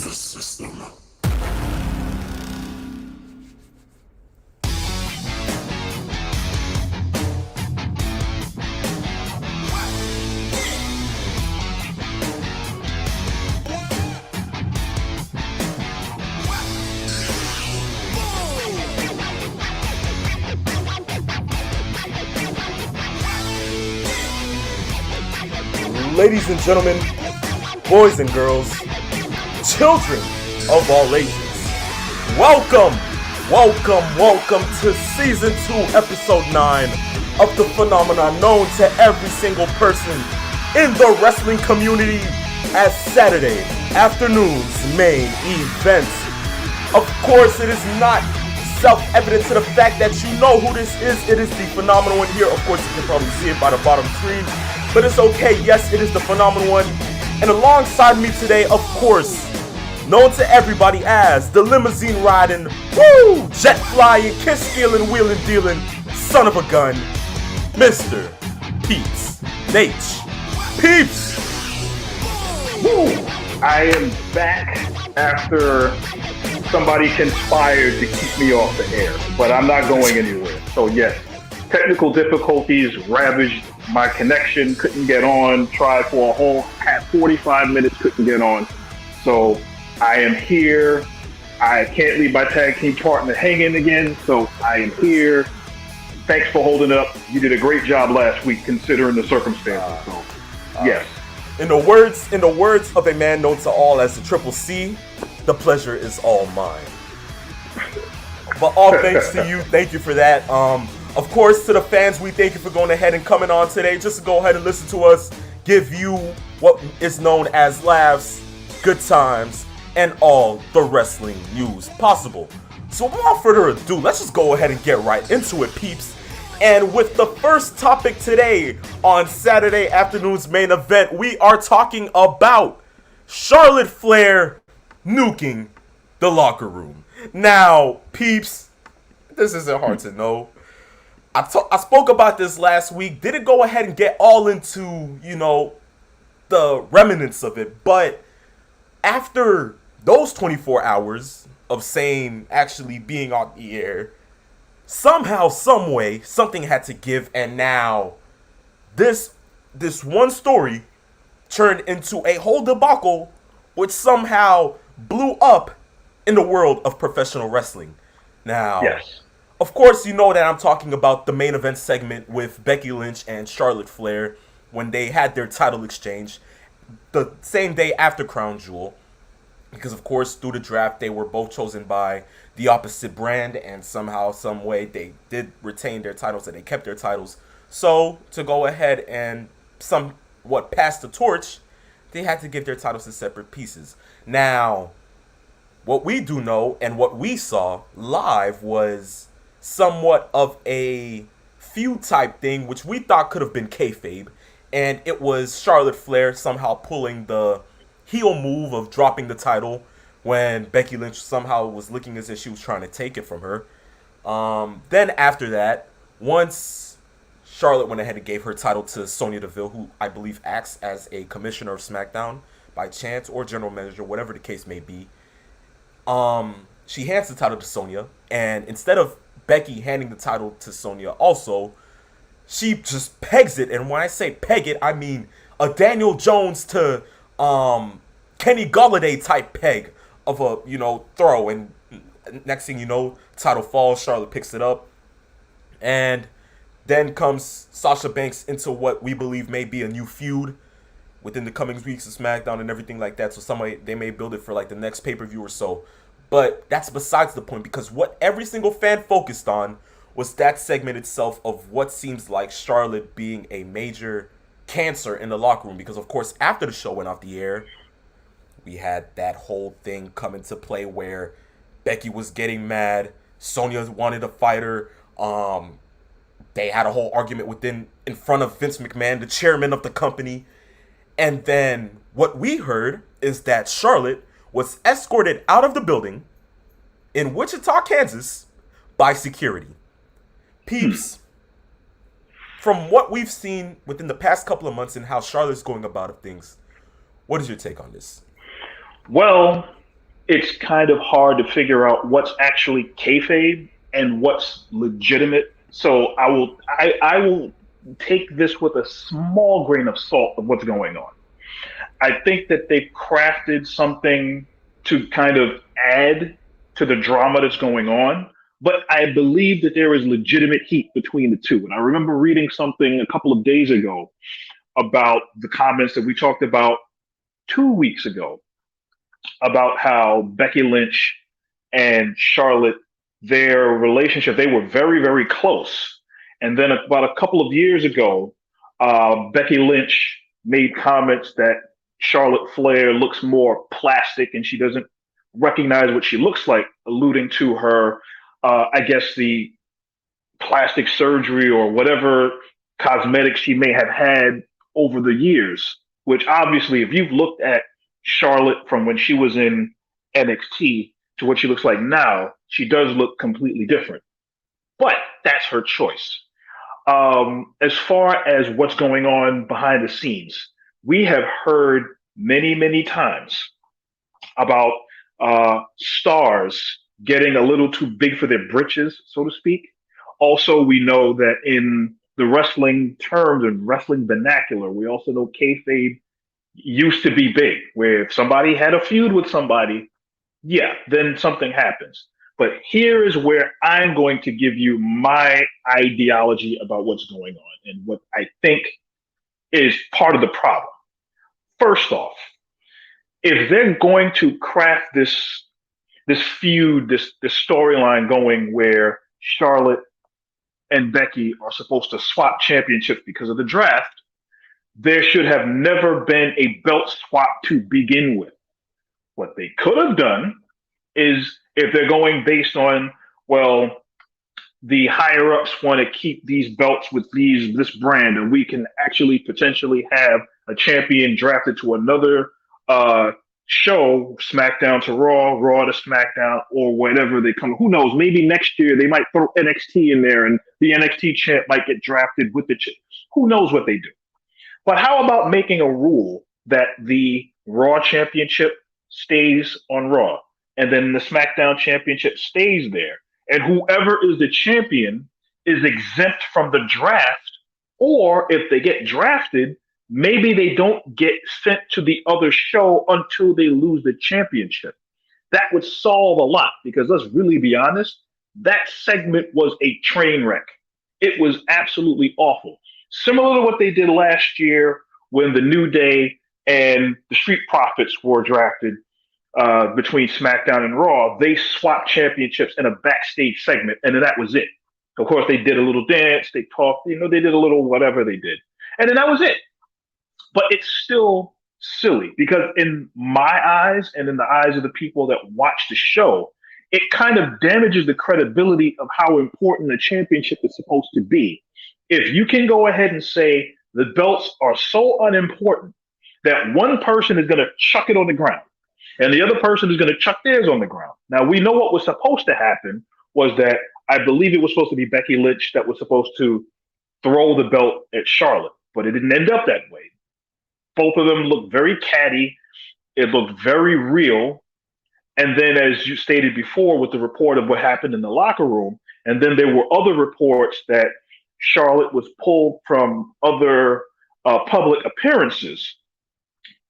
the system. Ladies and gentlemen, boys and girls, children of all ages, welcome to Season 2, Episode 9 of the phenomenon known to every single person in the wrestling community as Saturday afternoon's main event. Of course, it is not self-evident to the fact that you know who this is. It is the phenomenal one here. Of course, you can probably see it by the bottom screen. But it's okay, yes, it is the phenomenal one. And alongside me today, of course, known to everybody as the limousine riding, jet flying, kiss stealing, wheeling dealing, son of a gun, Mr. Peeps. Nate. Peeps! Woo! I am back after somebody conspired to keep me off the air, but I'm not going anywhere. So yes, technical difficulties ravaged my connection, couldn't get on, tried for a whole 45 minutes, couldn't get on. So I am here. I can't leave my tag team partner hanging again, so I am here. Thanks for holding up. You did a great job last week considering the circumstances. So yes. In the words of a man known to all as the Triple C, the pleasure is all mine. But all thanks to you, thank you for that. Of course, to the fans, we thank you for going ahead and coming on today just to go ahead and listen to us, give you what is known as laughs, good times, and all the wrestling news possible. So without further ado, let's just go ahead and get right into it, peeps. And with the first topic today on Saturday afternoon's main event, we are talking about Charlotte Flair nuking the locker room. Now, peeps, this isn't hard to know. I spoke about this last week. Didn't go ahead and get all into, the remnants of it. But after those 24 hours of S.A.M.E actually being on the air, somehow, some way, something had to give. And now this one story turned into a whole debacle, which somehow blew up in the world of professional wrestling. Now, yes. Of course, you know that I'm talking about the main event segment with Becky Lynch and Charlotte Flair when they had their title exchange the same day after Crown Jewel. Because, of course, through the draft, they were both chosen by the opposite brand, and somehow, some way, they did retain their titles and they kept their titles. So, to go ahead and somewhat pass the torch, they had to give their titles to separate pieces. Now, what we do know and what we saw live was somewhat of a feud type thing, which we thought could have been kayfabe, and it was Charlotte Flair somehow pulling the heel move of dropping the title when Becky Lynch somehow was looking as if she was trying to take it from her. Then after that, once Charlotte went ahead and gave her title to Sonya Deville, who I believe acts as a commissioner of SmackDown by chance, or general manager, whatever the case may be, she hands the title to Sonya, and instead of Becky handing the title to Sonya also, she just pegs it. And when I say peg it, I mean a Daniel Jones to Kenny Galladay type peg of a, throw. And next thing you know, title falls, Charlotte picks it up. And then comes Sasha Banks into what we believe may be a new feud within the coming weeks of SmackDown and everything like that. So they may build it for like the next pay-per-view or so. But that's besides the point, because what every single fan focused on was that segment itself of what seems like Charlotte being a major cancer in the locker room. Because, of course, after the show went off the air, we had that whole thing come into play where Becky was getting mad. Sonya wanted to fight her. They had a whole argument in front of Vince McMahon, the chairman of the company. And then what we heard is that Charlotte was escorted out of the building in Wichita, Kansas, by security. Peeps, from what we've seen within the past couple of months and how Charlotte's going about things, what is your take on this? Well, it's kind of hard to figure out what's actually kayfabe and what's legitimate. So I will take this with a small grain of salt of what's going on. I think that they've crafted something to kind of add to the drama that's going on, but I believe that there is legitimate heat between the two. And I remember reading something a couple of days ago about the comments that we talked about 2 weeks ago about how Becky Lynch and Charlotte, their relationship, they were very, very close. And then about a couple of years ago, Becky Lynch made comments that Charlotte Flair looks more plastic and she doesn't recognize what she looks like, alluding to her, I guess, the plastic surgery or whatever cosmetics she may have had over the years. Which obviously, if you've looked at Charlotte from when she was in NXT to what she looks like now, she does look completely different. But that's her choice. As far as what's going on behind the scenes, we have heard many, many times about stars getting a little too big for their britches, so to speak. Also, we know that in the wrestling terms and wrestling vernacular, we also know kayfabe used to be big, where if somebody had a feud with somebody, yeah, then something happens. But here is where I'm going to give you my ideology about what's going on and what I think is part of the problem. First off, if they're going to craft this feud, this storyline going where Charlotte and Becky are supposed to swap championships because of the draft, there should have never been a belt swap to begin with. What they could have done is if they're going based on, well, the higher ups want to keep these belts with this brand, and we can actually potentially have a champion drafted to another show, SmackDown to Raw, Raw to SmackDown, or whatever they come. Who knows? Maybe next year they might throw NXT in there, and the NXT champ might get drafted with the champ. Who knows what they do? But how about making a rule that the Raw Championship stays on Raw, and then the SmackDown Championship stays there, and whoever is the champion is exempt from the draft, or if they get drafted, maybe they don't get sent to the other show until they lose the championship. That would solve a lot because let's really be honest, that segment was a train wreck. It was absolutely awful. Similar to what they did last year when the New Day and the Street Profits were drafted between SmackDown and Raw, they swapped championships in a backstage segment, and then that was it. Of course, they did a little dance, they talked, they did a little whatever they did. And then that was it. But it's still silly because in my eyes and in the eyes of the people that watch the show, it kind of damages the credibility of how important the championship is supposed to be. If you can go ahead and say the belts are so unimportant that one person is going to chuck it on the ground and the other person is going to chuck theirs on the ground. Now, we know what was supposed to happen was that I believe it was supposed to be Becky Lynch that was supposed to throw the belt at Charlotte, but it didn't end up that way. Both of them looked very catty. It looked very real. And then, as you stated before, with the report of what happened in the locker room, and then there were other reports that Charlotte was pulled from other public appearances.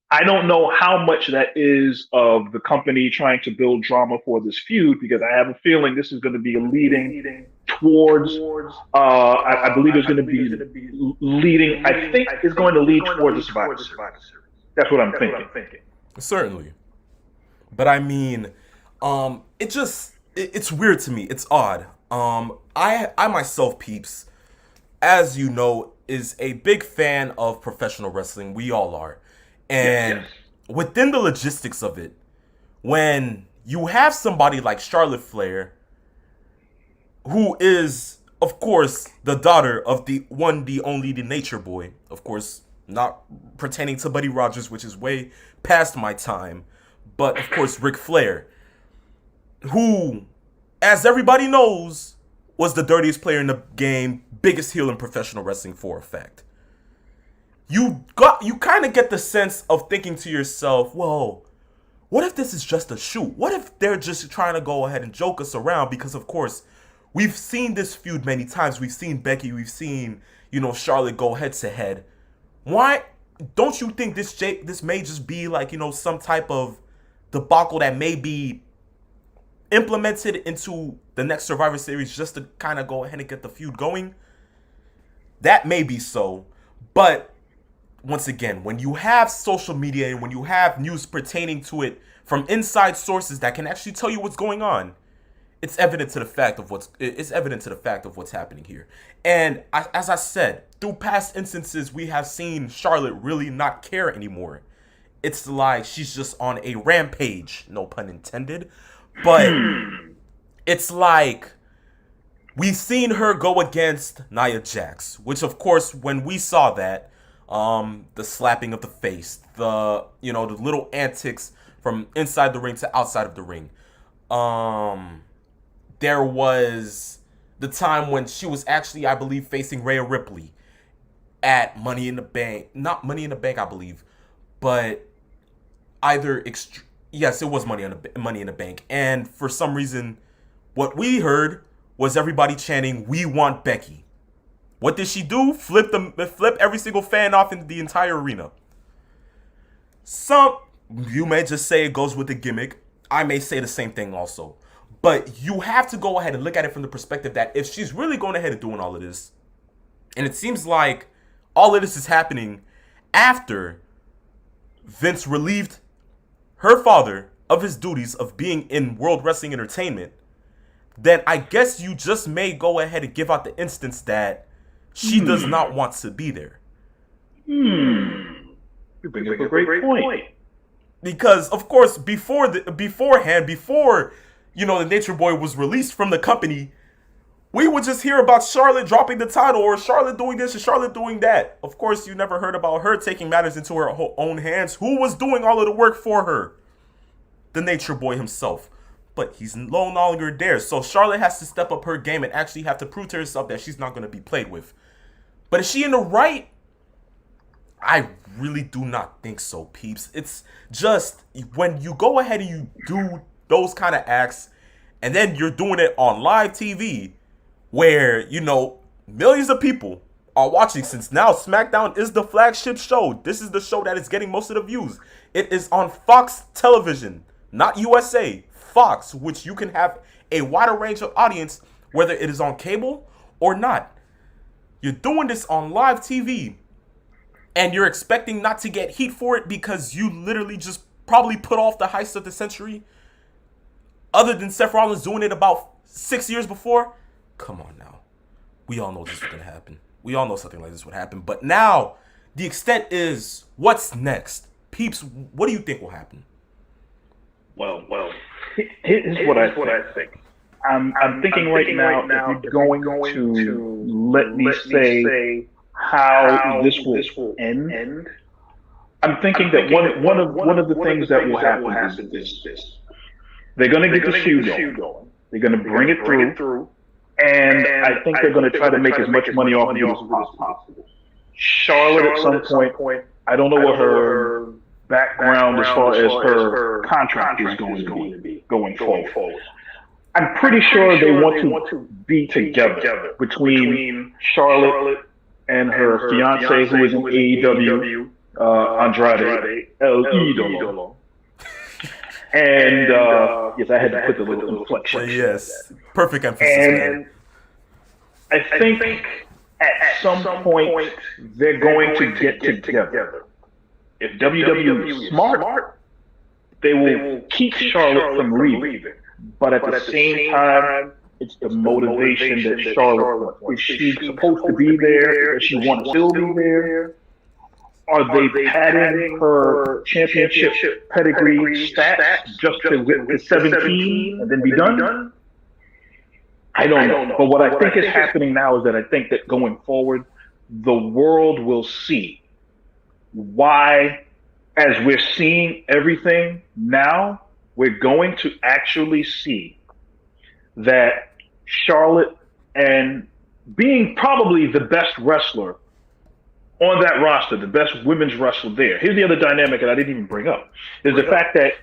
I don't know how much that is of the company trying to build drama for this feud, because I have a feeling this is going to be leading towards, I believe it's going to be leading, I think it's going to lead towards the Survivor Series. That's what I'm thinking. Certainly. But I mean, it's weird to me. It's odd. I myself, Peeps, as you know, is a big fan of professional wrestling. We all are. And within the logistics of it, when you have somebody like Charlotte Flair, who is, of course, the daughter of the one, the only, the Nature Boy, of course, not pertaining to Buddy Rogers, which is way past my time, but of course, Ric Flair, who, as everybody knows, was the dirtiest player in the game, biggest heel in professional wrestling for a fact. You kind of get the sense of thinking to yourself, whoa, what if this is just a shoot? What if they're just trying to go ahead and joke us around? Because, of course, we've seen this feud many times. We've seen Becky. We've seen, Charlotte go head-to-head. Why don't you think this may just be like, some type of debacle that may be implemented into the next Survivor Series just to kind of go ahead and get the feud going? That may be so. But once again, when you have social media and when you have news pertaining to it from inside sources that can actually tell you what's going on, it's evident to the fact of what's happening here. And as I said, through past instances, we have seen Charlotte really not care anymore. It's like she's just on a rampage, no pun intended. But it's like we've seen her go against Nia Jax, which of course, when we saw that, the slapping of the face, the little antics from inside the ring to outside of the ring. There was the time when she was actually, I believe, facing Rhea Ripley at Money in the Bank. Not Money in the Bank, I believe, but yes, it was Money in the Bank. And for some reason, what we heard was everybody chanting, "We want Becky." What did she do? Flip every single fan off in the entire arena. You may just say it goes with the gimmick. I may say the same thing also. But you have to go ahead and look at it from the perspective that if she's really going ahead and doing all of this, and it seems like all of this is happening after Vince relieved her father of his duties of being in World Wrestling Entertainment, then I guess you just may go ahead and give out the instance that she does not want to be there. You bring up a great point. Because, of course, before the Nature Boy was released from the company, we would just hear about Charlotte dropping the title or Charlotte doing this or Charlotte doing that. Of course, you never heard about her taking matters into her own hands. Who was doing all of the work for her? The Nature Boy himself. But he's no longer there. So Charlotte has to step up her game and actually have to prove to herself that she's not going to be played with. But is she in the right? I really do not think so, peeps. It's just when you go ahead and you do those kind of acts and then you're doing it on live TV where, millions of people are watching, since now SmackDown is the flagship show. This is the show that is getting most of the views. It is on Fox Television, not USA, Fox, which you can have a wider range of audience, whether it is on cable or not. You're doing this on live TV, and you're expecting not to get heat for it because you literally just probably put off the heist of the century, other than Seth Rollins doing it about 6 years before. Come on now. We all know this was going to happen. We all know something like this would happen. But now, the extent is, what's next? Peeps, what do you think will happen? Well, here's what I think. I'm thinking right now, if you're going to let me say how this will end, I'm thinking that one of the things that will happen is this. They're going to get the feud going. They're going to bring it through. And I think they're going to try to make as much money off of it as possible. Charlotte, at some point, I don't know what her background as far as her contract is going to be going forward. I'm pretty sure they want to be together between Charlotte and her fiance, who is in AEW, Andrade El Idolo. And yes, I had to put the little inflection. Yes, perfect emphasis. And I think at some point they're going to get together. If WWE is smart, they will keep Charlotte from leaving. But at the same time, it's the motivation that Charlotte wants. Is she supposed to be there? Does she want to still be there? Are they padding her championship pedigree stats just to get to 17 and then be done? I don't know. But what I think is happening now is that I think that going forward, the world will see why, as we're seeing everything now, we're going to actually see that Charlotte, and being probably the best wrestler on that roster, the best women's wrestler there. Here's the other dynamic that I didn't even bring up: is the fact that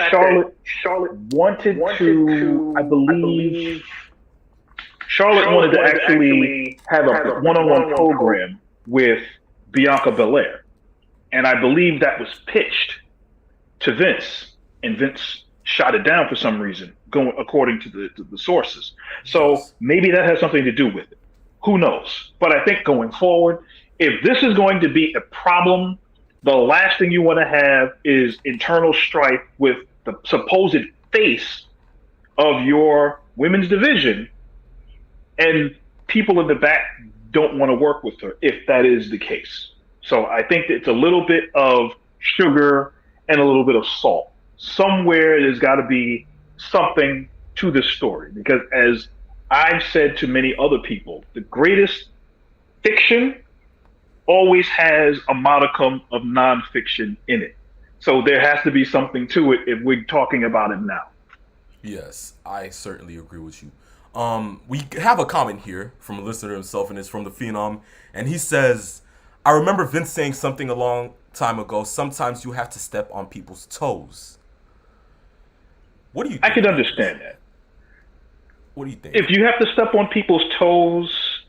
Charlotte wanted to, I believe, Charlotte wanted to actually have a one-on-one program with Bianca Belair, and I believe that was pitched to Vince, and Vince shot it down for some reason, going according to the sources. So maybe that has something to do with it. Who knows? But I think going forward, if this is going to be a problem, the last thing you want to have is internal strife with the supposed face of your women's division, and people in the back don't want to work with her if that is the case. So I think it's a little bit of sugar and a little bit of salt. Somewhere there's got to be something to this story, because as I've said to many other people, the greatest fiction always has a modicum of nonfiction in it. So there has to be something to it if we're talking about it now. Yes, I certainly agree with you. We have a comment here from a listener himself, and it's from the Phenom, and he says, I remember Vince saying something a long time ago, sometimes you have to step on people's toes. What do you think? I can understand that. What do you think? If you have to step on people's toes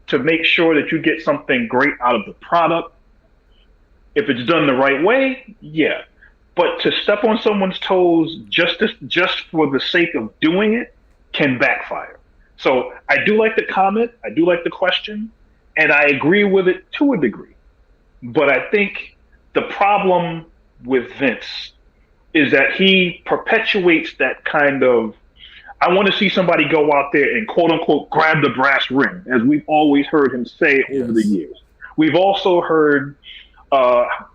to make sure that you get something great out of the product, if it's done the right way, yeah. But to step on someone's toes just for the sake of doing it can backfire. So I do like the comment, I do like the question, and I agree with it to a degree. But I think the problem with Vince is that he perpetuates that kind of, I want to see somebody go out there and quote unquote grab the brass ring, as we've always heard him say over the years. We've also heard,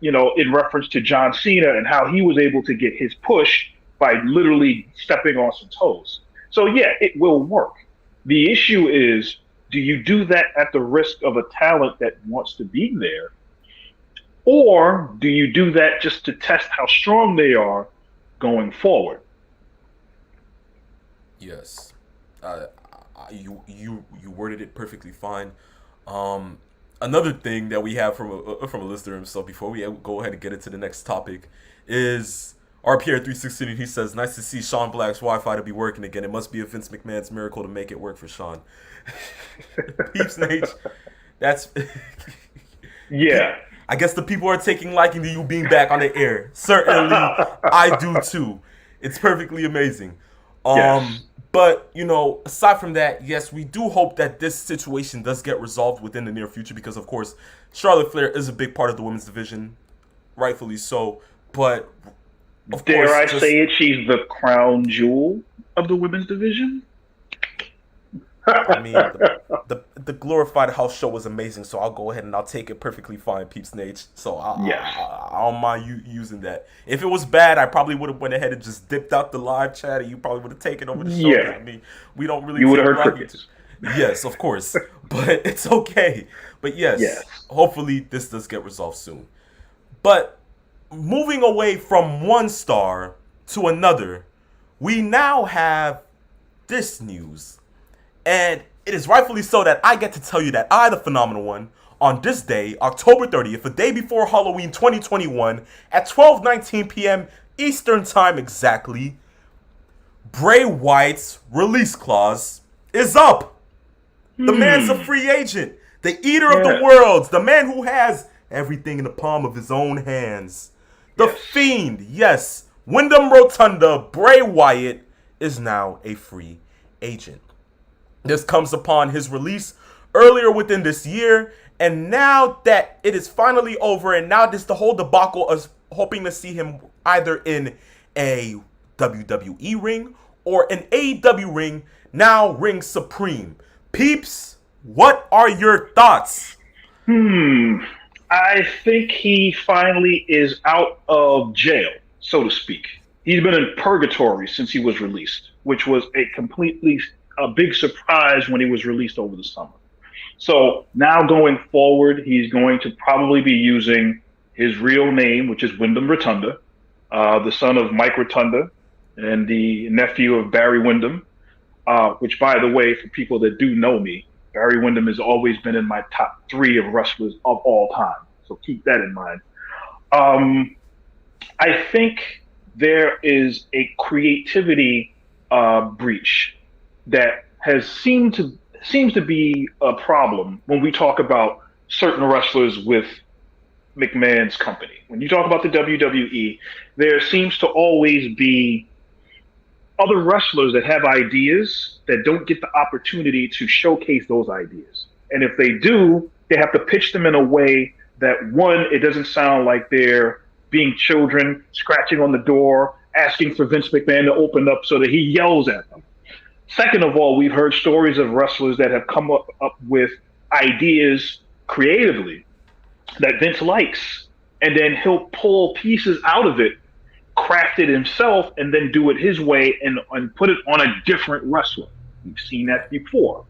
in reference to John Cena and how he was able to get his push by literally stepping on some toes. So yeah, it will work. The issue is, do you do that at the risk of a talent that wants to be there? Or do you do that just to test how strong they are going forward? Yes. You worded it perfectly fine. Another thing that we have from a listener himself before we go ahead and get into the next topic is RPR316. He says, nice to see Sean Black's Wi-Fi to be working again. It must be a Vince McMahon's miracle to make it work for Sean. Peeps Nate, that's... Yeah. I guess the people are taking liking to you being back on the air. Certainly, I do too. It's perfectly amazing. Yes. But, aside from that, yes, we do hope that this situation does get resolved within the near future because, of course, Charlotte Flair is a big part of the women's division, rightfully so. But, dare I say it, she's the crown jewel of the women's division? I mean, the glorified house show was amazing, so I'll go ahead and I'll take it perfectly fine, Peeps Nate. So I don't mind you using that. If it was bad, I probably would have went ahead and just dipped out the live chat, and you probably would have taken over the show. Yeah. I mean, we don't really. You would have heard crickets. Yes, of course, but it's okay. But yes, hopefully this does get resolved soon. But moving away from one star to another, we now have this news. And it is rightfully so that I get to tell you that I, the Phenomenal One, on this day, October 30th, the day before Halloween 2021, at 12:19 p.m. Eastern Time exactly, Bray Wyatt's release clause is up. The man's a free agent. The eater of the worlds. The man who has everything in the palm of his own hands. The Fiend, yes. Wyndham Rotunda, Bray Wyatt, is now a free agent. This comes upon his release earlier within this year, and now that it is finally over, and now this the whole debacle of hoping to see him either in a WWE ring or an AEW ring now rings supreme. Peeps, what are your thoughts? I think he finally is out of jail, so to speak. He's been in purgatory since he was released, which was a big surprise when he was released over the summer. So now going forward, he's going to probably be using his real name, which is Wyndham Rotunda, the son of Mike Rotunda and the nephew of Barry Windham, which, by the way, for people that do know me, Barry Windham has always been in my top three of wrestlers of all time. So keep that in mind. Um, I think there is a creativity breach that has seems to be a problem when we talk about certain wrestlers with McMahon's company. When you talk about the WWE, there seems to always be other wrestlers that have ideas that don't get the opportunity to showcase those ideas. And if they do, they have to pitch them in a way that, one, it doesn't sound like they're being children scratching on the door, asking for Vince McMahon to open up so that he yells at them. Second of all, we've heard stories of wrestlers that have come up with ideas creatively that Vince likes, and then he'll pull pieces out of it, craft it himself, and then do it his way and put it on a different wrestler. We've seen that before.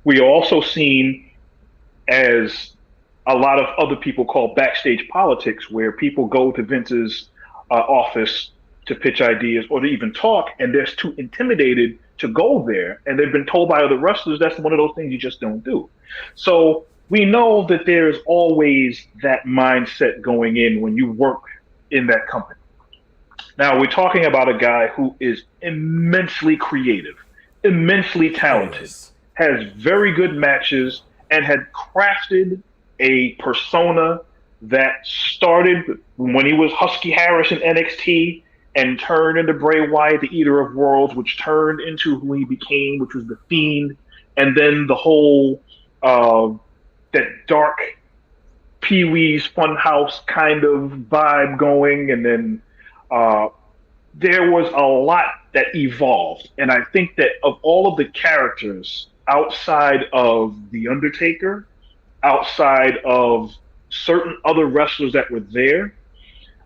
We also seen, as a lot of other people call backstage politics, where people go to Vince's office to pitch ideas or to even talk, and they're too intimidated to go there, and they've been told by other wrestlers that's one of those things you just don't do. So we know that there's always that mindset going in when you work in that company. Now, we're talking about a guy who is immensely creative, immensely talented, has very good matches, and had crafted a persona that started when he was Husky Harris in NXT and turned into Bray Wyatt, the Eater of Worlds, which turned into who he became, which was the Fiend, and then the whole that dark Pee-wee's Funhouse kind of vibe going, and then there was a lot that evolved. And I think that of all of the characters outside of The Undertaker, outside of certain other wrestlers that were there,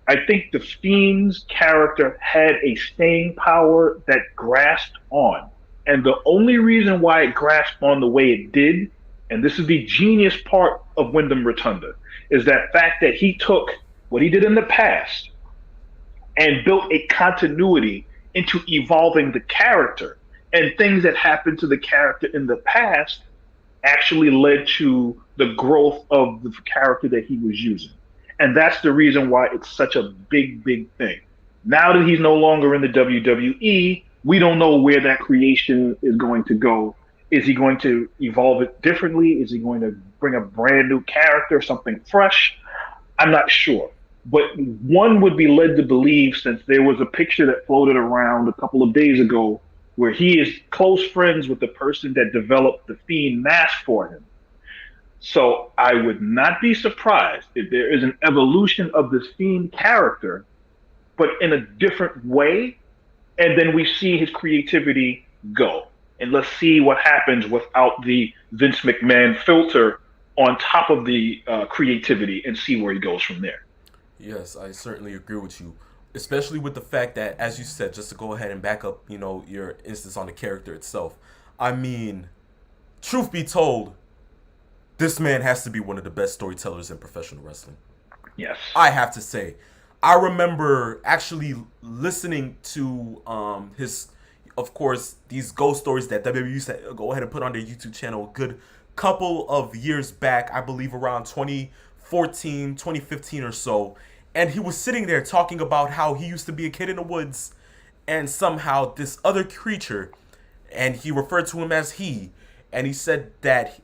I think the Fiend's character had a staying power that grasped on. And the only reason why it grasped on the way it did, and this is the genius part of Wyndham Rotunda, is that fact that he took what he did in the past and built a continuity into evolving the character. And things that happened to the character in the past actually led to the growth of the character that he was using. And that's the reason why it's such a big, big thing. Now that he's no longer in the WWE, we don't know where that creation is going to go. Is he going to evolve it differently? Is he going to bring a brand new character, something fresh? I'm not sure. But one would be led to believe, since there was a picture that floated around a couple of days ago where he is close friends with the person that developed the Fiend mask for him. So I would not be surprised if there is an evolution of this Fiend character, but in a different way, and then we see his creativity go. And let's see what happens without the Vince McMahon filter on top of the creativity, and see where he goes from there. Yes, I certainly agree with you, especially with the fact that, as you said, just to go ahead and back up, your instance on the character itself. I mean, truth be told, this man has to be one of the best storytellers in professional wrestling. Yes. I have to say. I remember actually listening to his, of course, these ghost stories that WWE used to go ahead and put on their YouTube channel a good couple of years back, I believe around 2014, 2015 or so. And he was sitting there talking about how he used to be a kid in the woods, and somehow this other creature, and he referred to him as he, and he said that,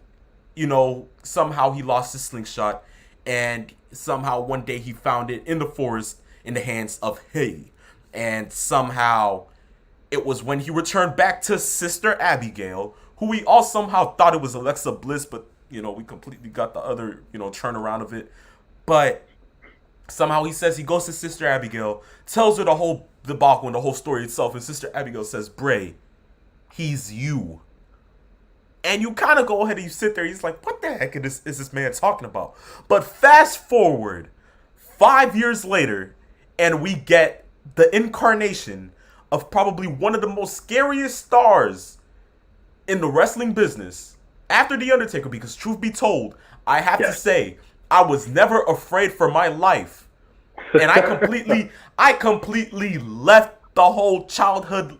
somehow he lost his slingshot, and somehow one day he found it in the forest in the hands of he. And somehow it was when he returned back to Sister Abigail, who we all somehow thought it was Alexa Bliss, but, we completely got the other, turnaround of it. But somehow he says he goes to Sister Abigail, tells her the whole debacle and the whole story itself, and Sister Abigail says, Bray, he's you. And you kind of go ahead and you sit there, he's like, what the heck is this man talking about? But fast forward 5 years later, and we get the incarnation of probably one of the most scariest stars in the wrestling business after The Undertaker, because truth be told, I have to say, I was never afraid for my life. And I completely left the whole childhood,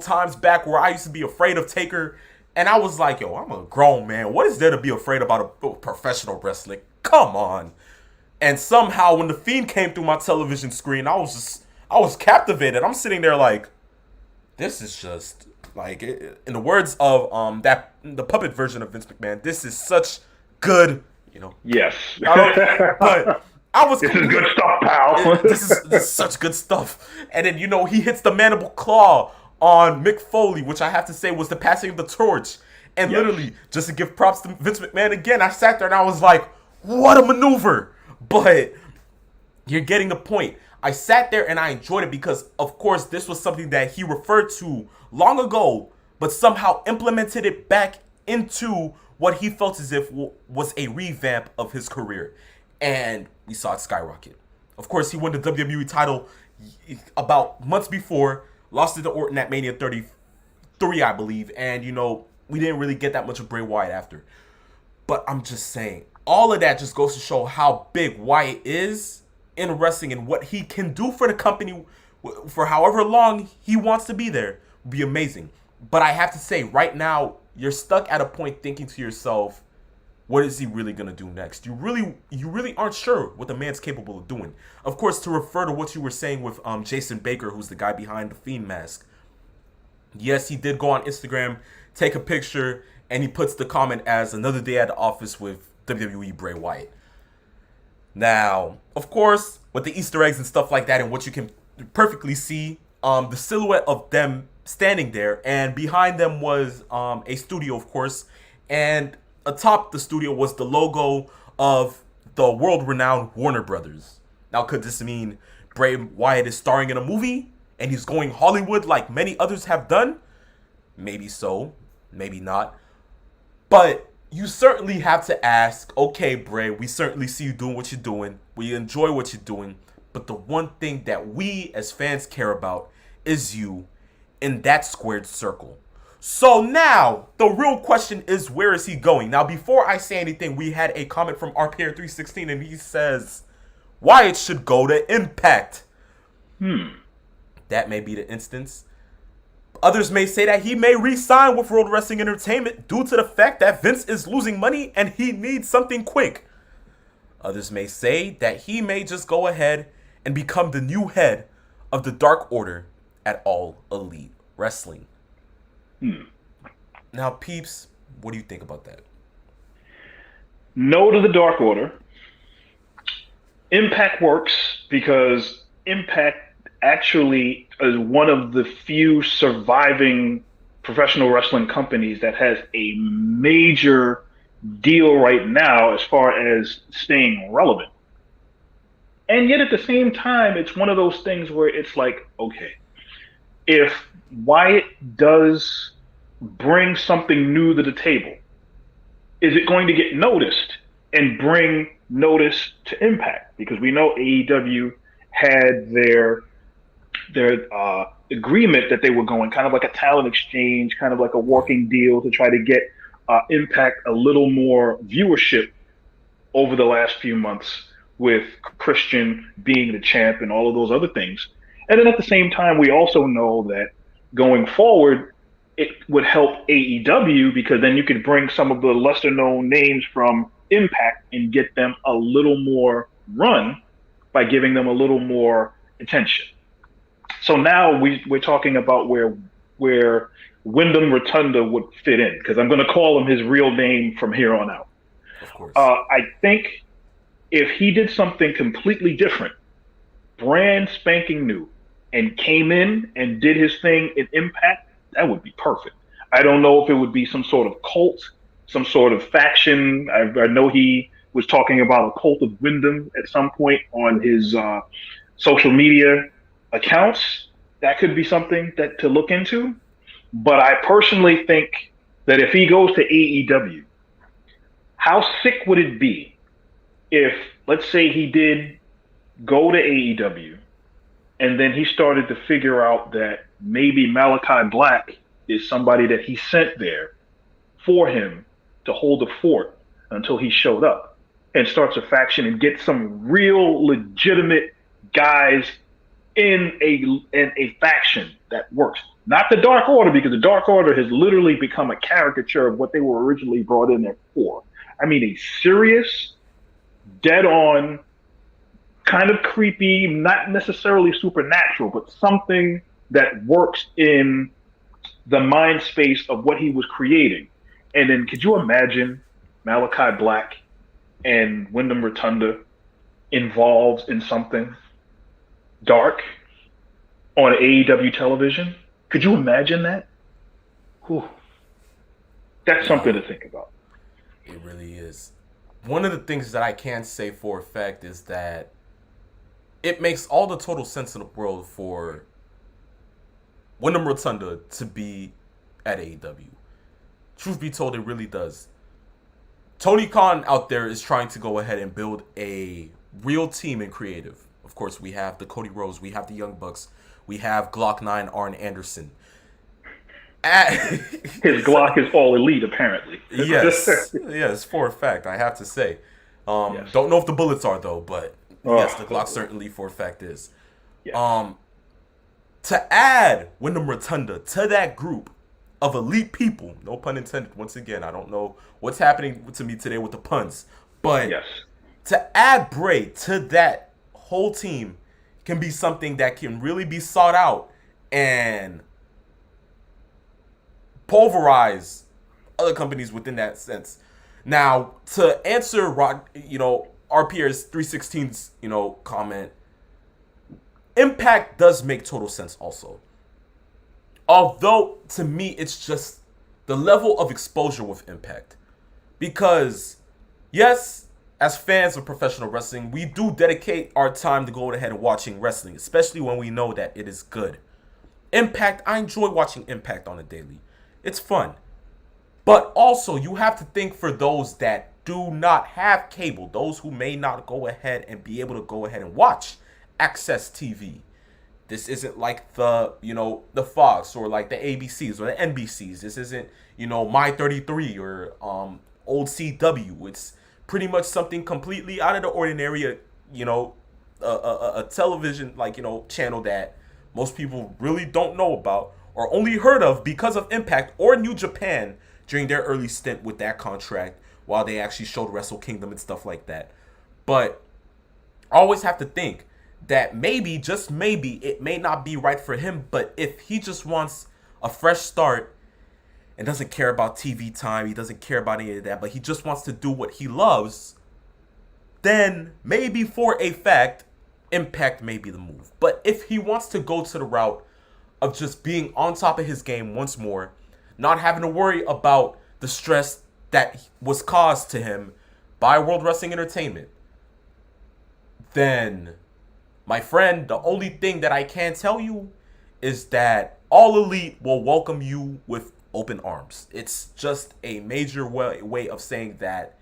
times back where I used to be afraid of Taker, And I was like, yo, I'm a grown man. What is there to be afraid about a professional wrestling? Come on. And somehow when the Fiend came through my television screen, I was captivated. I'm sitting there like, this is just like, in the words of the puppet version of Vince McMahon, this is such good, Yes. but I was This is good stuff, pal. this is such good stuff. And then he hits the mandible claw on Mick Foley, which I have to say was the passing of the torch. And literally, just to give props to Vince McMahon again, I sat there and I was like, what a maneuver. But you're getting the point. I sat there and I enjoyed it because, of course, this was something that he referred to long ago, but somehow implemented it back into what he felt as if was a revamp of his career. And we saw it skyrocket. Of course, he won the WWE title about months before, lost it to Orton at Mania 33, I believe. And, we didn't really get that much of Bray Wyatt after. But I'm just saying, all of that just goes to show how big Wyatt is in wrestling and what he can do for the company for however long he wants to be there. Would be amazing. But I have to say, right now, you're stuck at a point thinking to yourself, what is he really going to do next? You really aren't sure what the man's capable of doing. Of course, to refer to what you were saying with Jason Baker, who's the guy behind the Fiend mask. Yes, he did go on Instagram, take a picture, and he puts the comment as another day at the office with WWE Bray Wyatt. Now, of course, with the Easter eggs and stuff like that and what you can perfectly see, the silhouette of them standing there, and behind them was a studio, of course, and atop the studio was the logo of the world-renowned Warner Brothers. Now, could this mean Bray Wyatt is starring in a movie and he's going Hollywood like many others have done? Maybe so, maybe not. But you certainly have to ask, okay, Bray, we certainly see you doing what you're doing. We enjoy what you're doing. But the one thing that we as fans care about is you in that squared circle. So now, the real question is, where is he going? Now, before I say anything, we had a comment from RPR316, and he says, Wyatt should go to Impact. That may be the instance. Others may say that he may re-sign with World Wrestling Entertainment due to the fact that Vince is losing money and he needs something quick. Others may say that he may just go ahead and become the new head of the Dark Order at All Elite Wrestling. Now, peeps, what do you think about that? No to the Dark Order. Impact works because Impact actually is one of the few surviving professional wrestling companies that has a major deal right now as far as staying relevant. And yet at the same time, it's one of those things where it's like, okay, if Wyatt does bring something new to the table, is it going to get noticed and bring notice to Impact? Because we know AEW had their agreement that they were going kind of like a talent exchange, kind of like a working deal to try to get Impact a little more viewership over the last few months with Christian being the champ and all of those other things. And then at the same time, we also know that going forward, it would help AEW because then you could bring some of the lesser known names from Impact and get them a little more run by giving them a little more attention. So now we're talking about where Wyndham Rotunda would fit in, because I'm going to call him his real name from here on out. Of course. I think if he did something completely different, brand spanking new, and came in and did his thing in Impact, that would be perfect. I don't know if it would be some sort of cult, some sort of faction. I know he was talking about a cult of Wyndham at some point on his social media accounts. That could be something that to look into. But I personally think that if he goes to AEW, how sick would it be if, let's say he did go to AEW and then he started to figure out that maybe Malachi Black is somebody that he sent there for him to hold the fort until he showed up, and starts a faction and gets some real legitimate guys in a faction that works. Not the Dark Order, because the Dark Order has literally become a caricature of what they were originally brought in there for. I mean, a serious, dead-on, kind of creepy, not necessarily supernatural, but something that works in the mind space of what he was creating. And then could you imagine Malachi Black and Wyndham Rotunda involved in something dark on AEW television? Could you imagine that? Whew. That's something to think about. It really is. One of the things that I can say for a fact is that it makes all the total sense in the world for Wyndham Rotunda to be at AEW. Truth be told, it really does. Tony Khan out there is trying to go ahead and build a real team in creative. Of course, we have the Cody Rhodes, we have the Young Bucks, we have Glock 9 Arn Anderson. His Glock is all elite, apparently. yes, for a fact, I have to say. Yes. Don't know if the bullets are, though, but yes, the Glock certainly for a fact is. Yes. To add Wyndham Rotunda to that group of elite people, no pun intended, once again, I don't know what's happening to me today with the puns, but yes, to add Bray to that whole team can be something that can really be sought out and pulverize other companies within that sense. Now, to answer RPR's 316's, comment, Impact does make total sense also. Although, to me, it's just the level of exposure with Impact. Because, yes, as fans of professional wrestling, we do dedicate our time to go ahead and watching wrestling, especially when we know that it is good. Impact, I enjoy watching Impact on a daily. It's fun. But also, you have to think for those that do not have cable, those who may not go ahead and be able to go ahead and watch Access TV. This isn't like the Fox or like the ABCs or the NBCs. This isn't, My 33 or old CW. It's pretty much something completely out of the ordinary, a television channel that most people really don't know about or only heard of because of Impact or New Japan during their early stint with that contract while they actually showed Wrestle Kingdom and stuff like that. But I always have to think that maybe, just maybe, it may not be right for him, but if he just wants a fresh start and doesn't care about TV time, he doesn't care about any of that, but he just wants to do what he loves, then maybe for a fact, Impact may be the move. But if he wants to go to the route of just being on top of his game once more, not having to worry about the stress that was caused to him by World Wrestling Entertainment, then, my friend, the only thing that I can tell you is that All Elite will welcome you with open arms. It's just a major way of saying that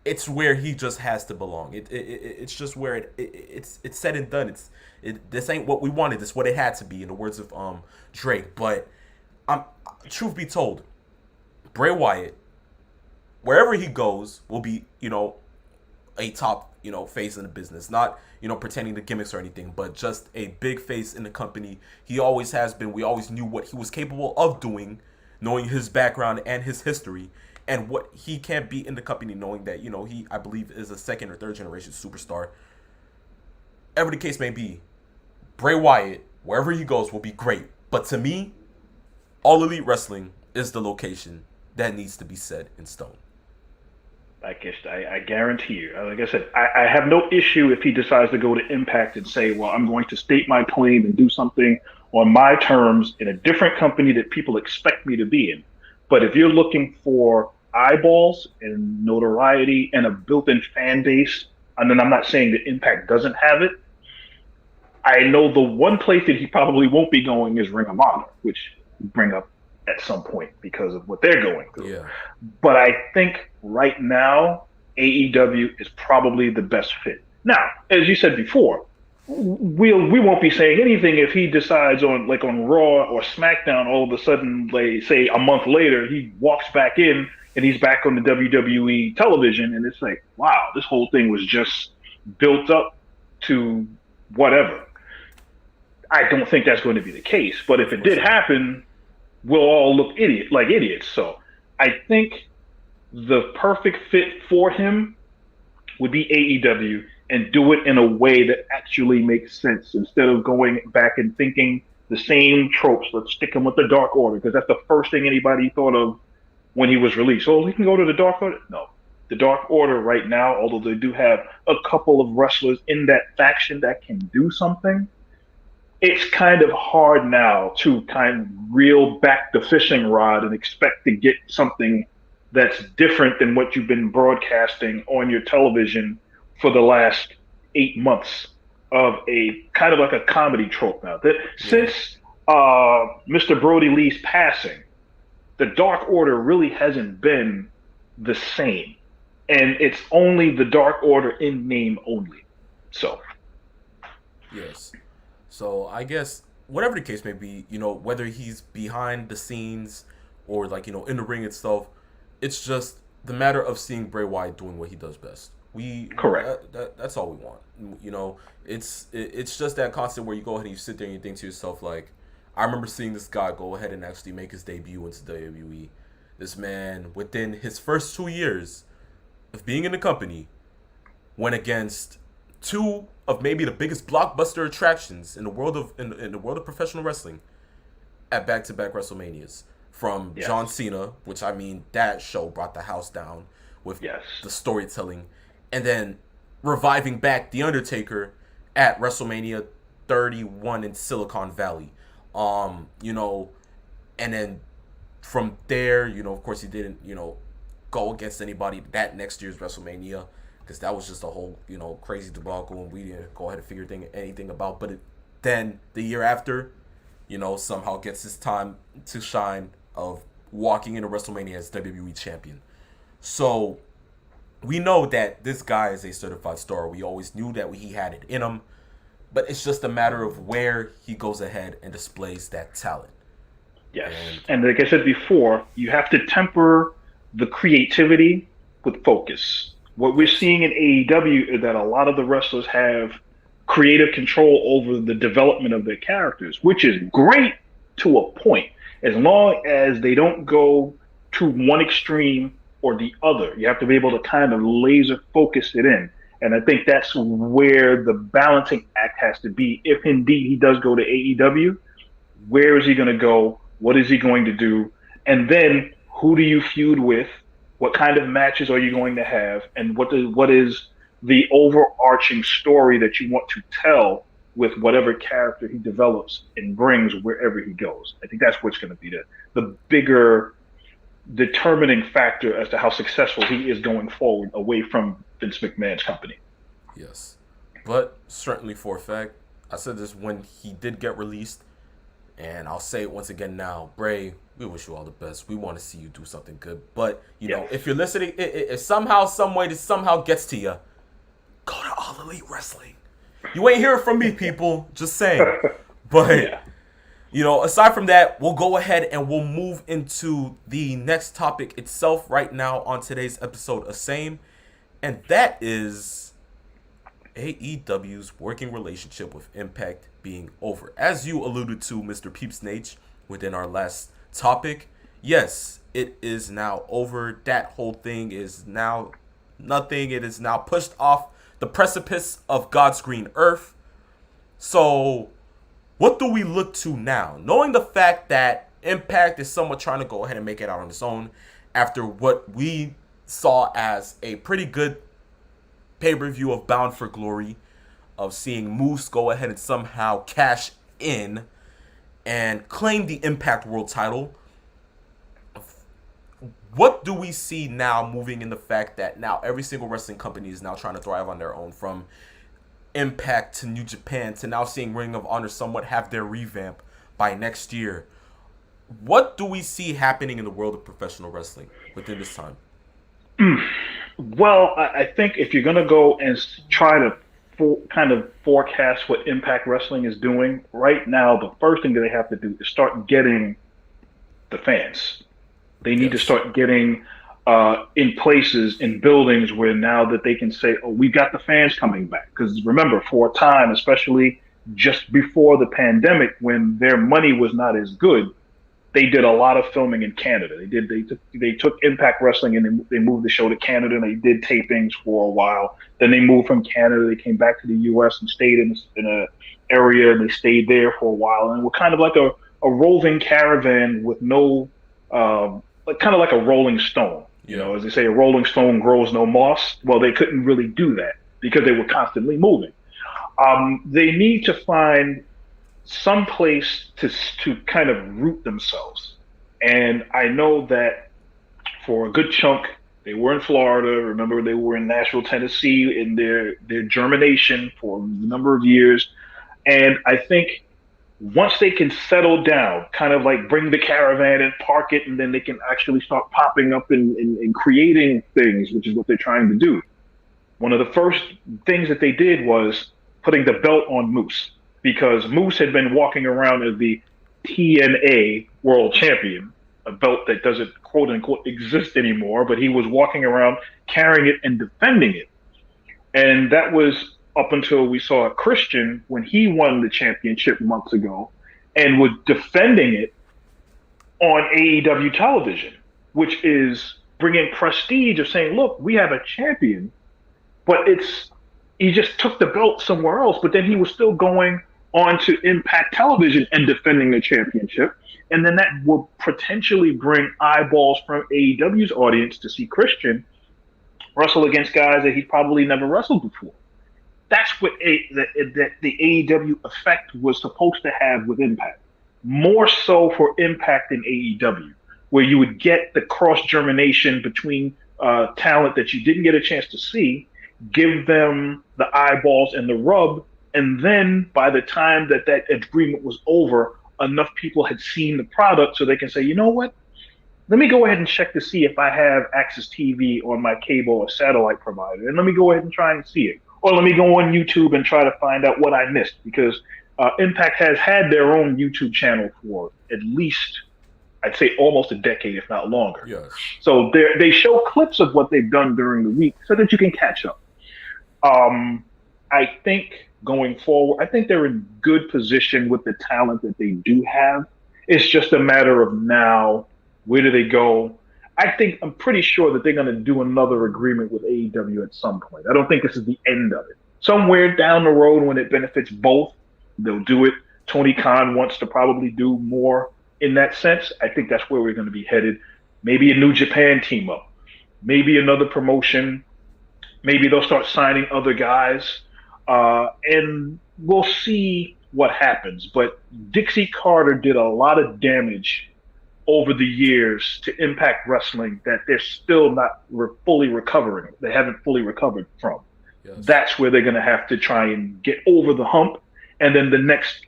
it's where he just has to belong. It's just where it's said and done. This ain't what we wanted. This is what it had to be, in the words of Drake. But truth be told, Bray Wyatt, wherever he goes, will be a top face in the business. Not pretending to gimmicks or anything, but just a big face in the company. He always has been. We always knew what he was capable of doing, knowing his background and his history, and what he can be in the company, knowing that he, I believe, is a second or third generation superstar. Whatever the case may be, Bray Wyatt, wherever he goes, will be great. But to me, All Elite Wrestling is the location that needs to be set in stone. I guarantee you. Like I said, I have no issue if he decides to go to Impact and say, well, I'm going to state my claim and do something on my terms in a different company that people expect me to be in. But if you're looking for eyeballs and notoriety and a built-in fan base, and then I'm not saying that Impact doesn't have it, I know the one place that he probably won't be going is Ring of Honor, which we bring up at some point because of what they're going through. Yeah. But I think right now, AEW is probably the best fit. Now, as you said before, we won't be saying anything if he decides on Raw or SmackDown, all of a sudden, say a month later, he walks back in and he's back on the WWE television, and it's like, wow, this whole thing was just built up to whatever. I don't think that's going to be the case. But if it did happen, we'll all look like idiots. So I think the perfect fit for him would be AEW, and do it in a way that actually makes sense instead of going back and thinking the same tropes. Let's stick him with the Dark Order, because that's the first thing anybody thought of when he was released. Oh, he can go to the Dark Order? No. The Dark Order right now, although they do have a couple of wrestlers in that faction that can do something, it's kind of hard now to kind of reel back the fishing rod and expect to get something that's different than what you've been broadcasting on your television for the last 8 months of a kind of like a comedy trope now. Since Mr. Brody Lee's passing, the Dark Order really hasn't been the same. And it's only the Dark Order in name only. So. Yes. So I guess whatever the case may be, whether he's behind the scenes or like, in the ring itself, it's just the matter of seeing Bray Wyatt doing what he does best. Correct. That's all we want. It's just that constant where you go ahead and you sit there and you think to yourself, like, I remember seeing this guy go ahead and actually make his debut into WWE. This man, within his first 2 years of being in the company, went against two of maybe the biggest blockbuster attractions in the world of in the world of professional wrestling at back-to-back WrestleManias. From John Cena, which that show brought the house down with the storytelling, and then reviving back The Undertaker at WrestleMania 31 in Silicon Valley. And then from there, of course he didn't, go against anybody that next year's WrestleMania, because that was just a whole, crazy debacle, and we didn't go ahead and figure anything about. But then the year after, somehow gets his time to shine of walking into WrestleMania as WWE champion. So we know that this guy is a certified star. We always knew that he had it in him, but it's just a matter of where he goes ahead and displays that talent. Yes, and like I said before, you have to temper the creativity with focus. What we're seeing in AEW is that a lot of the wrestlers have creative control over the development of their characters, which is great to a point, as long as they don't go to one extreme or the other. You have to be able to kind of laser focus it in. And I think that's where the balancing act has to be. If indeed he does go to AEW, where is he going to go? What is he going to do? And then who do you feud with? What kind of matches are you going to have? And what is the overarching story that you want to tell with whatever character he develops and brings wherever he goes? I think that's what's going to be the bigger determining factor as to how successful he is going forward away from Vince McMahon's company. Yes. But certainly for a fact, I said this when he did get released, and I'll say it once again now, Bray, we wish you all the best. We want to see you do something good. But, if you're listening, if somehow, some way this somehow gets to you, go to All Elite Wrestling. You ain't hearing from me, people. Just saying. But, aside from that, we'll go ahead and we'll move into the next topic itself right now on today's episode of S.A.M.E. And that is AEW's working relationship with Impact being over. As you alluded to, Mr. Peepsnage, within our last topic, yes, it is now over. That whole thing is now nothing. It is now pushed off the precipice of God's green earth. So what do we look to now? Knowing the fact that Impact is somewhat trying to go ahead and make it out on its own after what we saw as a pretty good pay-per-view of Bound for Glory, of seeing Moose go ahead and somehow cash in and claim the Impact World title. What do we see now moving in the fact that now every single wrestling company is now trying to thrive on their own, from Impact to New Japan to now seeing Ring of Honor somewhat have their revamp by next year? What do we see happening in the world of professional wrestling within this time? Well, I think if you're going to go and try to kind of forecast what Impact Wrestling is doing right now, the first thing that they have to do is start getting the fans. They need to start getting in places, in buildings where now that they can say, oh, we've got the fans coming back. Because remember, for a time, especially just before the pandemic, when their money was not as good, they did a lot of filming in Canada. They took Impact Wrestling and they moved the show to Canada and they did tapings for a while. Then they moved from Canada. They came back to the U.S. and stayed in a area and they stayed there for a while and were kind of like a roving caravan with no like kind of like a rolling stone. You know, as they say, a rolling stone grows no moss. Well, they couldn't really do that because they were constantly moving. They need to find some place to kind of root themselves. And I know that for a good chunk, they were in Florida. Remember, they were in Nashville, Tennessee in their germination for a number of years. And I think once they can settle down, kind of like bring the caravan and park it, and then they can actually start popping up and creating things, which is what they're trying to do. One of the first things that they did was putting the belt on Moose, because Moose had been walking around as the TNA World Champion, a belt that doesn't quote unquote exist anymore, but he was walking around carrying it and defending it. And that was up until we saw Christian when he won the championship months ago and was defending it on AEW television, which is bringing prestige of saying, look, we have a champion, but he just took the belt somewhere else, but then he was still going on to Impact Television and defending the championship. And then that will potentially bring eyeballs from AEW's audience to see Christian wrestle against guys that he probably never wrestled before. That's what the AEW effect was supposed to have with Impact. More so for Impact than AEW, where you would get the cross-germination between talent that you didn't get a chance to see, give them the eyeballs and the rub, and then by the time that agreement was over, enough people had seen the product so they can say, you know what? Let me go ahead and check to see if I have Access TV on my cable or satellite provider, and let me go ahead and try and see it. Or let me go on YouTube and try to find out what I missed, because Impact has had their own YouTube channel for at least, I'd say, almost a decade, if not longer. Yes. So they show clips of what they've done during the week so that you can catch up. I think going forward, I think they're in good position with the talent that they do have. It's just a matter of now, where do they go? I'm pretty sure that they're going to do another agreement with AEW at some point. I don't think this is the end of it. Somewhere down the road when it benefits both, they'll do it. Tony Khan wants to probably do more in that sense. I think that's where we're going to be headed. Maybe a New Japan team up. Maybe another promotion. Maybe they'll start signing other guys. And we'll see what happens. But Dixie Carter did a lot of damage over the years to Impact Wrestling that they're still not fully recovering. They haven't fully recovered from. Yes. That's where they're going to have to try and get over the hump. And then the next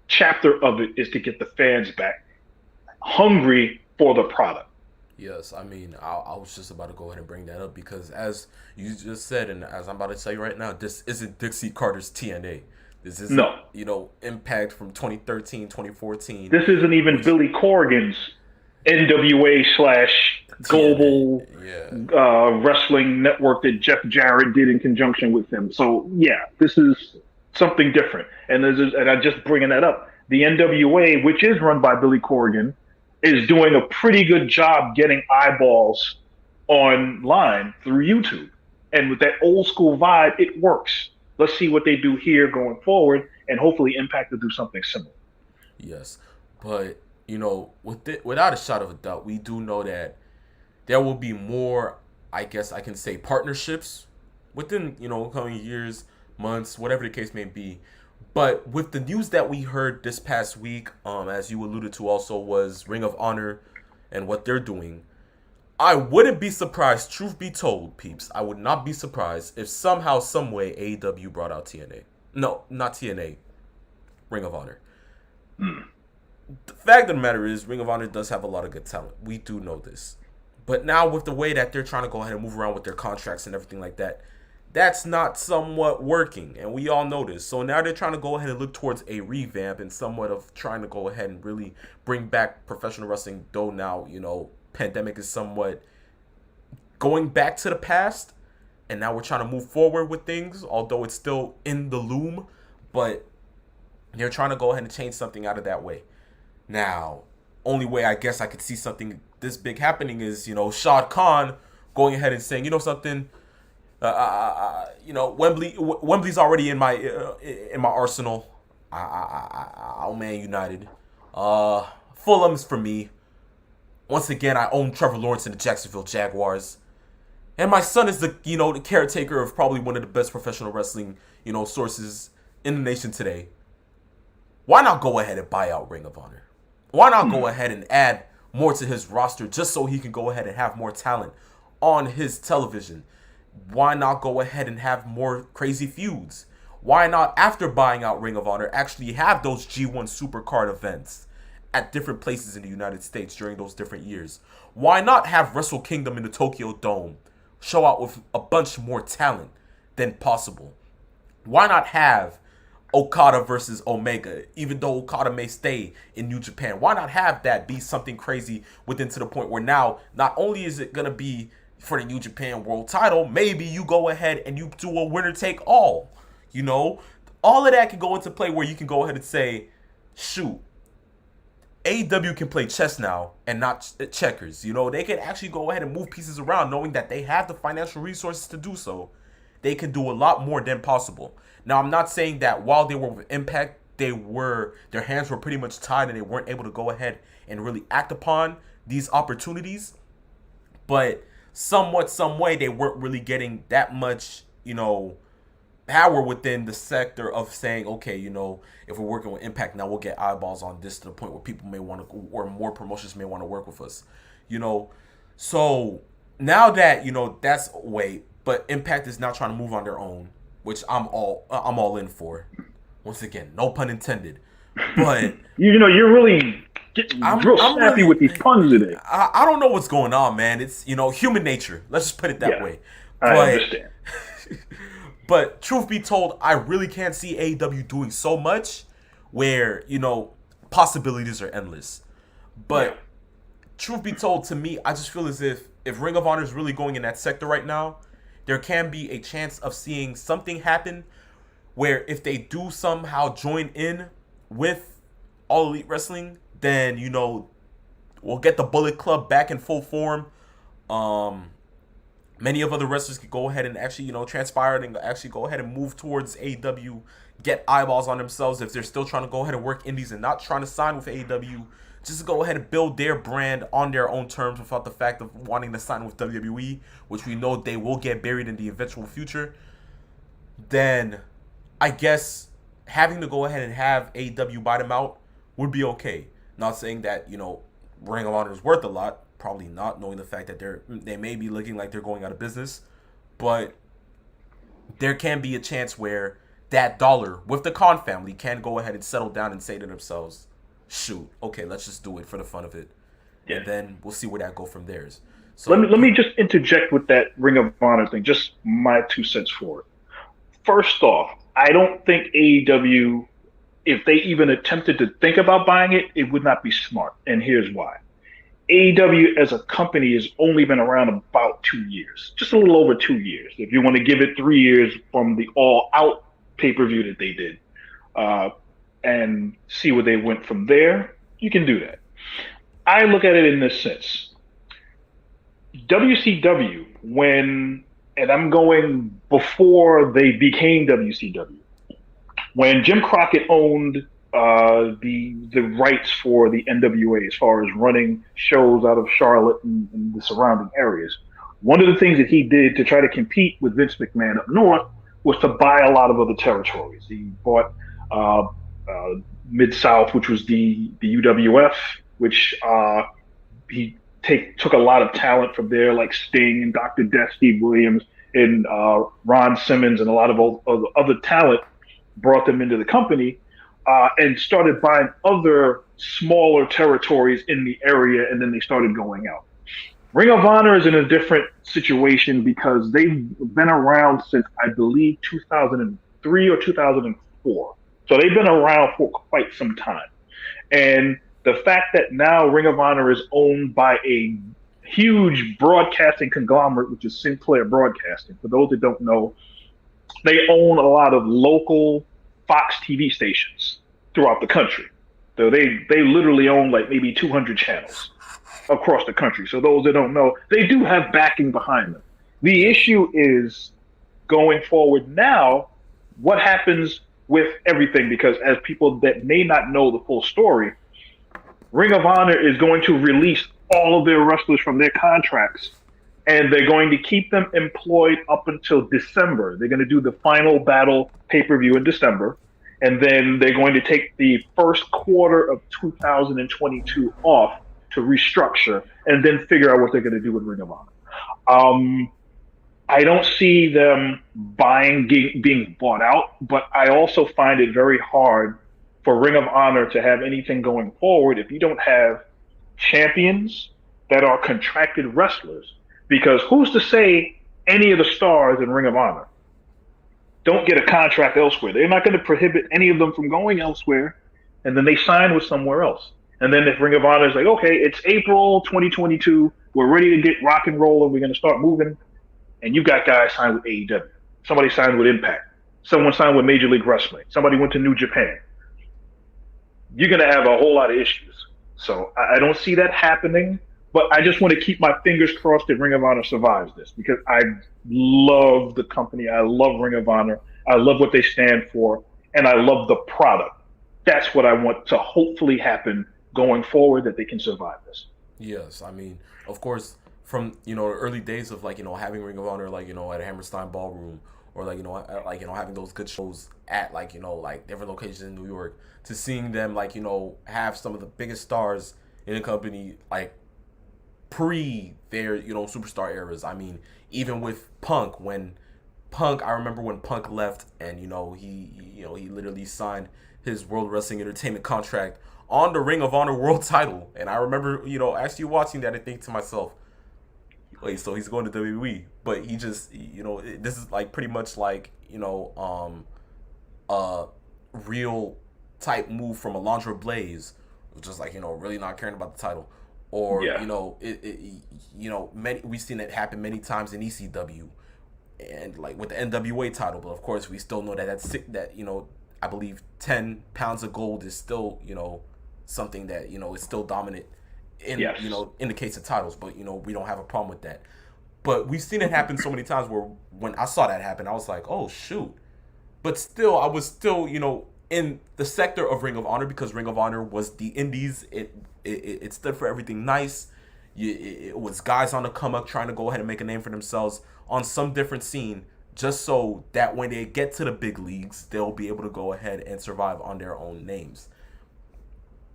chapter of it is to get the fans back hungry for the product. Yes, I mean, I was just about to go ahead and bring that up because as you just said, and as I'm about to tell you right now, this isn't Dixie Carter's TNA. This isn't, Impact from 2013, 2014. This isn't even Billy Corgan's NWA / global wrestling network that Jeff Jarrett did in conjunction with him. So, yeah, this is something different. And I'm just bringing that up. The NWA, which is run by Billy Corgan, is doing a pretty good job getting eyeballs online through YouTube. And with that old school vibe, it works. Let's see what they do here going forward, and hopefully Impact will do something similar. Yes, but without a shot of a doubt, we do know that there will be more, I guess I can say, partnerships within, coming years, months, whatever the case may be. But with the news that we heard this past week, as you alluded to also, was Ring of Honor and what they're doing. I wouldn't be surprised, truth be told, peeps. I would not be surprised if somehow, some way, AEW brought out TNA. No, not TNA. Ring of Honor. The fact of the matter is, Ring of Honor does have a lot of good talent. We do know this. But now with the way that they're trying to go ahead and move around with their contracts and everything like that, that's not somewhat working. And we all know this. So now they're trying to go ahead and look towards a revamp and somewhat of trying to go ahead and really bring back professional wrestling. Though now, pandemic is somewhat going back to the past. And now we're trying to move forward with things, although it's still in the loom. But They're trying to go ahead and change something out of that way. Now, only way I guess I could see something this big happening is, Shad Khan going ahead and saying, something, Wembley's already in my arsenal. Oh man, United. Fulham's for me. Once again, I own Trevor Lawrence and the Jacksonville Jaguars. And my son is the caretaker of probably one of the best professional wrestling, sources in the nation today. Why not go ahead and buy out Ring of Honor? Why not go ahead and add more to his roster just so he can go ahead and have more talent on his television? Why not go ahead and have more crazy feuds? Why not, after buying out Ring of Honor, actually have those G1 Supercard events at different places in the United States during those different years? Why not have Wrestle Kingdom in the Tokyo Dome show out with a bunch more talent than possible? Why not have Okada versus Omega, even though Okada may stay in New Japan? Why not have that be something crazy within, to the point where now not only is it going to be for the New Japan World title, maybe you go ahead and you do a winner take all. All of that can go into play where you can go ahead and say, shoot, AEW can play chess now and not checkers. They can actually go ahead and move pieces around, knowing that they have the financial resources to do so. They can do a lot more than possible. Now, I'm not saying that while they were with Impact, their hands were pretty much tied and they weren't able to go ahead and really act upon these opportunities. But some way, they weren't really getting that much, power within the sector of saying, okay, if we're working with Impact now, we'll get eyeballs on this, to the point where people may want to, or more promotions may want to work with us. So now that, that's away, but Impact is now trying to move on their own, which I'm all in for. Once again, no pun intended. But you're really getting real snappy with these puns today. I don't know what's going on, man. It's human nature. Let's just put it that way. I understand. But truth be told, I really can't see AEW doing so much where, possibilities are endless. But truth be told, to me, I just feel as if Ring of Honor is really going in that sector right now, there can be a chance of seeing something happen where if they do somehow join in with All Elite Wrestling, then, we'll get the Bullet Club back in full form. Many of other wrestlers could go ahead and actually, transpire and actually go ahead and move towards AEW, get eyeballs on themselves if they're still trying to go ahead and work indies and not trying to sign with AEW, just to go ahead and build their brand on their own terms without the fact of wanting to sign with WWE, which we know they will get buried in the eventual future. Then I guess having to go ahead and have AEW buy them out would be okay. Not saying that, Ring of Honor is worth a lot. Probably not, knowing the fact that they may be looking like they're going out of business. But there can be a chance where that dollar with the Khan family can go ahead and settle down and say to themselves, shoot, okay, let's just do it for the fun of it. Yeah. And then we'll see where that go from there. So let me just interject with that Ring of Honor thing, just my 2 cents for it. First off, I don't think AEW, if they even attempted to think about buying it, it would not be smart. And here's why. AEW as a company has only been around about 2 years, just a little over 2 years. If you want to give it 3 years from the All Out pay-per-view that they did, and see where they went from there, you can do that. I look at it in this sense. WCW, and I'm going before they became WCW, when Jim Crockett owned the rights for the NWA as far as running shows out of Charlotte and the surrounding areas. One of the things that he did to try to compete with Vince McMahon up north was to buy a lot of other territories. He bought Mid-South, which was the UWF, which he took a lot of talent from there, like Sting and Dr. Death, Steve Williams, and Ron Simmons, and a lot of other talent, brought them into the company. And started buying other smaller territories in the area, and then they started going out. Ring of Honor is in a different situation because they've been around since, I believe, 2003 or 2004. So they've been around for quite some time. And the fact that now Ring of Honor is owned by a huge broadcasting conglomerate, which is Sinclair Broadcasting. For those that don't know, they own a lot of local Fox TV stations. throughout the country. So they literally own like maybe 200 channels across the country. So those that don't know, they do have backing behind them. The issue is going forward now, what happens with everything? Because as people that may not know the full story, Ring of Honor is going to release all of their wrestlers from their contracts, and they're going to keep them employed up until December. They're going to do the final battle pay-per-view in December, and then they're going to take the first quarter of 2022 off to restructure and then figure out what they're going to do with Ring of Honor. I don't see them being bought out, but I also find it very hard for Ring of Honor to have anything going forward if you don't have champions that are contracted wrestlers. Because who's to say any of the stars in Ring of Honor don't get a contract elsewhere? They're not going to prohibit any of them from going elsewhere, and then they sign with somewhere else. And then if Ring of Honor is like, okay, it's April 2022, we're ready to get rock and roll, and we're going to start moving, and you've got guys signed with AEW. Somebody signed with Impact. Someone signed with Major League Wrestling. Somebody went to New Japan. You're going to have a whole lot of issues. So I don't see that happening, but I just want to keep my fingers crossed that Ring of Honor survives this, because I love the company. I love Ring of Honor. I love what they stand for, and I love the product. That's what I want to hopefully happen going forward, that they can survive this. Yes, I mean, of course, from the early days of having Ring of Honor at Hammerstein Ballroom, or having those good shows at different locations in New York, to seeing them have some of the biggest stars in the company pre their superstar eras. I mean, even with Punk, I remember when Punk left, and he literally signed his World Wrestling Entertainment contract on the Ring of Honor World Title, and I remember actually watching that and think to myself, wait, so he's going to WWE, but he just this is pretty much a real type move from Alundra Blaze, just really not caring about the title, or we've seen it happen many times in ECW, and with the NWA title, but of course we still know that I believe 10 pounds of gold is still something that is still dominant in in the case of titles, but we don't have a problem with that. But we've seen it happen so many times where when I saw that happen, I was like, oh shoot. But still, I was still in the sector of Ring of Honor, because Ring of Honor was the indies. It stood for everything nice. It was guys on the come up trying to go ahead and make a name for themselves on some different scene, just so that when they get to the big leagues, they'll be able to go ahead and survive on their own names.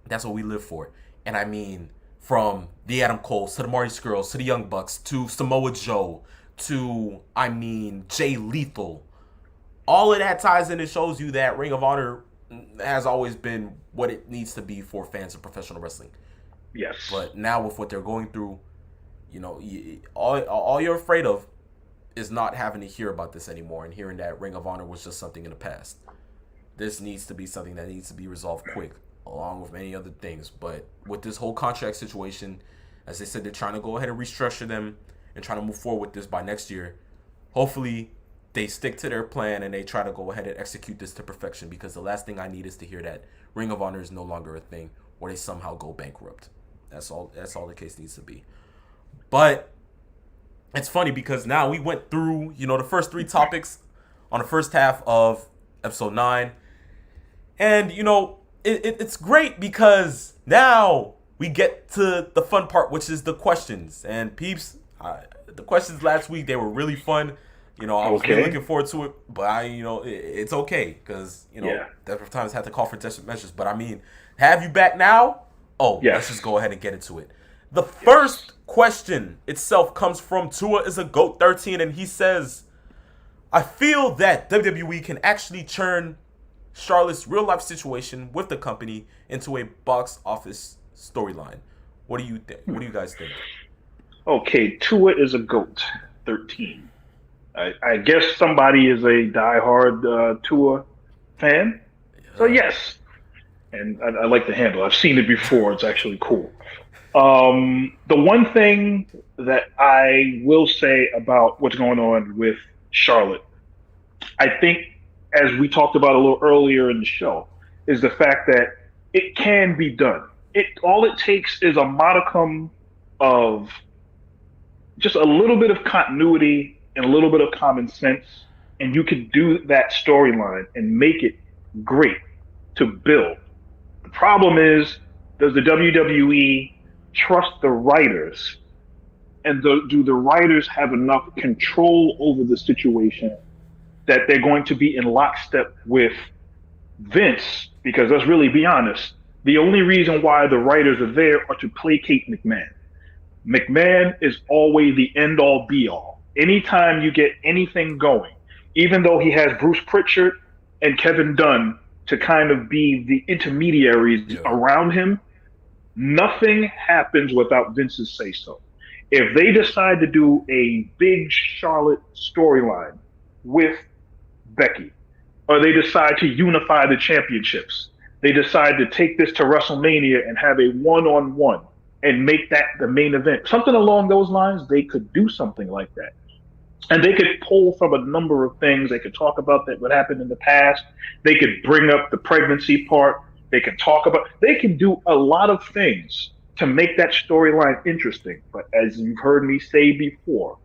That's what we live for. And I mean, from the Adam Coles to the Marty Scurlls to the Young Bucks to Samoa Joe to Jay Lethal, all of that ties in and shows you that Ring of Honor has always been what it needs to be for fans of professional wrestling. Yes. But now with what they're going through, all you're afraid of is not having to hear about this anymore and hearing that Ring of Honor was just something in the past. This needs to be something that needs to be resolved quick, along with many other things. But with this whole contract situation, as they said, they're trying to go ahead and restructure them and trying to move forward with this by next year. Hopefully they stick to their plan and they try to go ahead and execute this to perfection, because the last thing I need is to hear that Ring of Honor is no longer a thing, or they somehow go bankrupt. That's all the case needs to be. But it's funny because now we went through, the first 3 topics on the first half of episode 9. And, it's great because now we get to the fun part, which is the questions. And peeps, the questions last week, they were really fun. I was really looking forward to it, but it's okay because, desperate times have to call for desperate measures. But have you back now? Oh, yes. Let's just go ahead and get into it. The first question itself comes from Tua is a GOAT 13, and he says, I feel that WWE can actually turn Charlotte's real life situation with the company into a box office storyline. What do you think? What do you guys think? Okay, Tua is a GOAT 13. I guess somebody is a diehard Tua fan. So yes, and I like the handle. I've seen it before. It's actually cool. The one thing that I will say about what's going on with Charlotte, I think, as we talked about a little earlier in the show, is the fact that it can be done. All it takes is a modicum of just a little bit of continuity and a little bit of common sense, and you can do that storyline and make it great to build. The problem is, does the WWE trust the writers, and do the writers have enough control over the situation that they're going to be in lockstep with Vince? Because let's really be honest, the only reason why the writers are there are to placate McMahon. McMahon is always the end all be all. Anytime you get anything going, even though he has Bruce Pritchard and Kevin Dunn to kind of be the intermediaries around him, nothing happens without Vince's say so. If they decide to do a big Charlotte storyline with Becky, or they decide to unify the championships, they decide to take this to WrestleMania and have a one-on-one and make that the main event, something along those lines, they could do something like that. And they could pull from a number of things. They could talk about that what happened in the past. They could bring up the pregnancy part. They can do a lot of things to make that storyline interesting. But as you've heard me say before,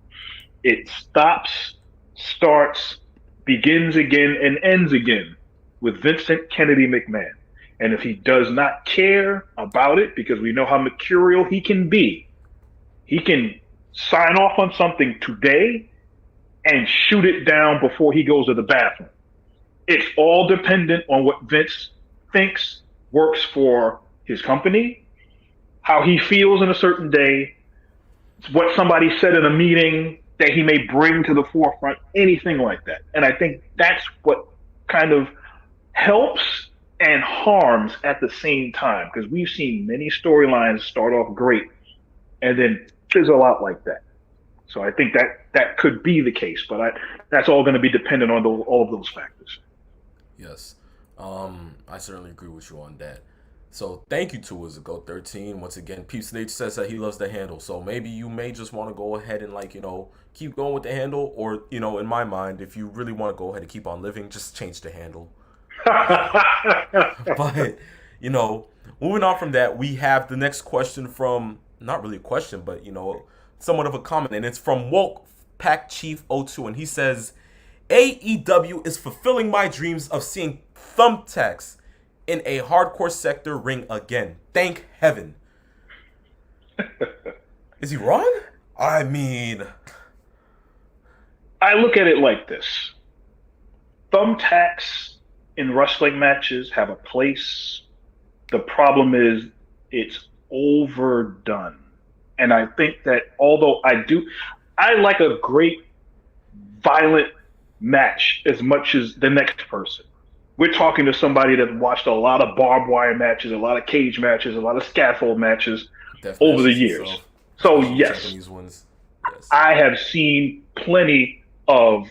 it stops, starts, begins again, and ends again with Vincent Kennedy McMahon. And if he does not care about it, because we know how mercurial he can be, he can sign off on something today and shoot it down before he goes to the bathroom. It's all dependent on what Vince thinks works for his company, how he feels in a certain day, what somebody said in a meeting that he may bring to the forefront, anything like that. And I think that's what kind of helps and harms at the same time, because we've seen many storylines start off great and then fizzle out like that. So I think that could be the case, but that's all going to be dependent on all of those factors. Yes, I certainly agree with you on that. So thank you to Go 13 once again. Peeps Nate says that he loves the handle, so maybe you may just want to go ahead and keep going with the handle, or in my mind, if you really want to go ahead and keep on living, just change the handle. But moving on from that, we have the next question from, not really a question, but somewhat of a comment, and it's from Woke Pack Chief 02, and he says, AEW is fulfilling my dreams of seeing thumbtacks in a hardcore sector ring again. Thank heaven. Is he wrong? I mean, I look at it like this. Thumbtacks in wrestling matches have a place. The problem is it's overdone. And I think that although I like a great violent match as much as the next person. We're talking to somebody that watched a lot of barbed wire matches, a lot of cage matches, a lot of scaffold matches over the years. So yes, I have seen plenty of,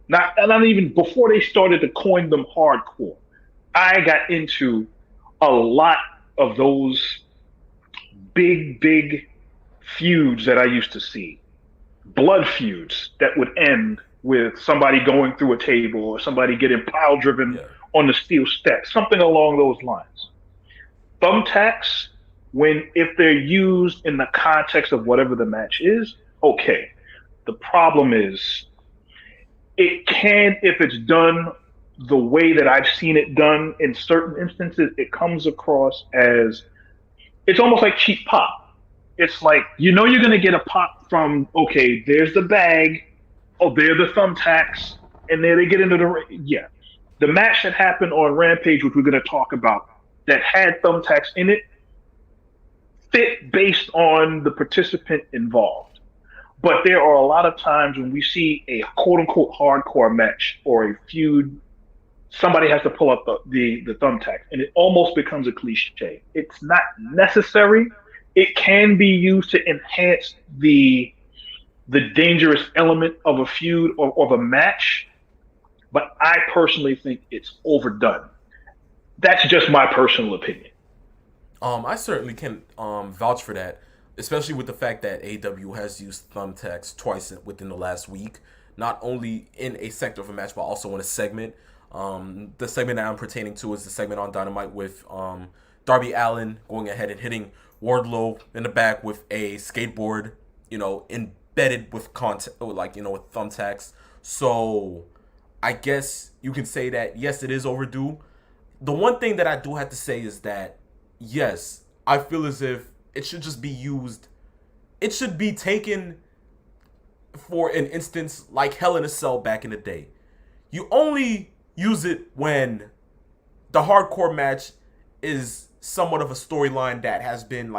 not even before they started to coin them hardcore. I got into a lot of those big feuds that I used to see. Blood feuds that would end with somebody going through a table or somebody getting pile driven on the steel steps, something along those lines. Thumbtacks, if they're used in the context of whatever the match is, okay. The problem is, it can, if it's done the way that I've seen it done in certain instances, it comes across as, it's almost like cheap pop. It's like, you're going to get a pop from, okay, there's the bag, oh, they're the thumbtacks, and there they get into the ring. Yeah. The match that happened on Rampage, which we're going to talk about, that had thumbtacks in it, fit based on the participant involved. But there are a lot of times when we see a quote-unquote hardcore match or a feud, somebody has to pull up the thumbtack, and it almost becomes a cliche. It's not necessary. It can be used to enhance the dangerous element of a feud or of a match, but I personally think it's overdone. That's just my personal opinion. I certainly can vouch for that, especially with the fact that AEW has used thumbtacks twice within the last week, not only in a sector of a match, but also in a segment. The segment that I'm pertaining to is the segment on Dynamite with Darby Allin going ahead and hitting Wardlow in the back with a skateboard, embedded with with thumbtacks. So I guess you can say that yes, it is overdue. The one thing that I do have to say is that yes, I feel as if it should just be used. It should be taken for an instance like Hell in a Cell back in the day. You only use it when the hardcore match is somewhat of a storyline that has been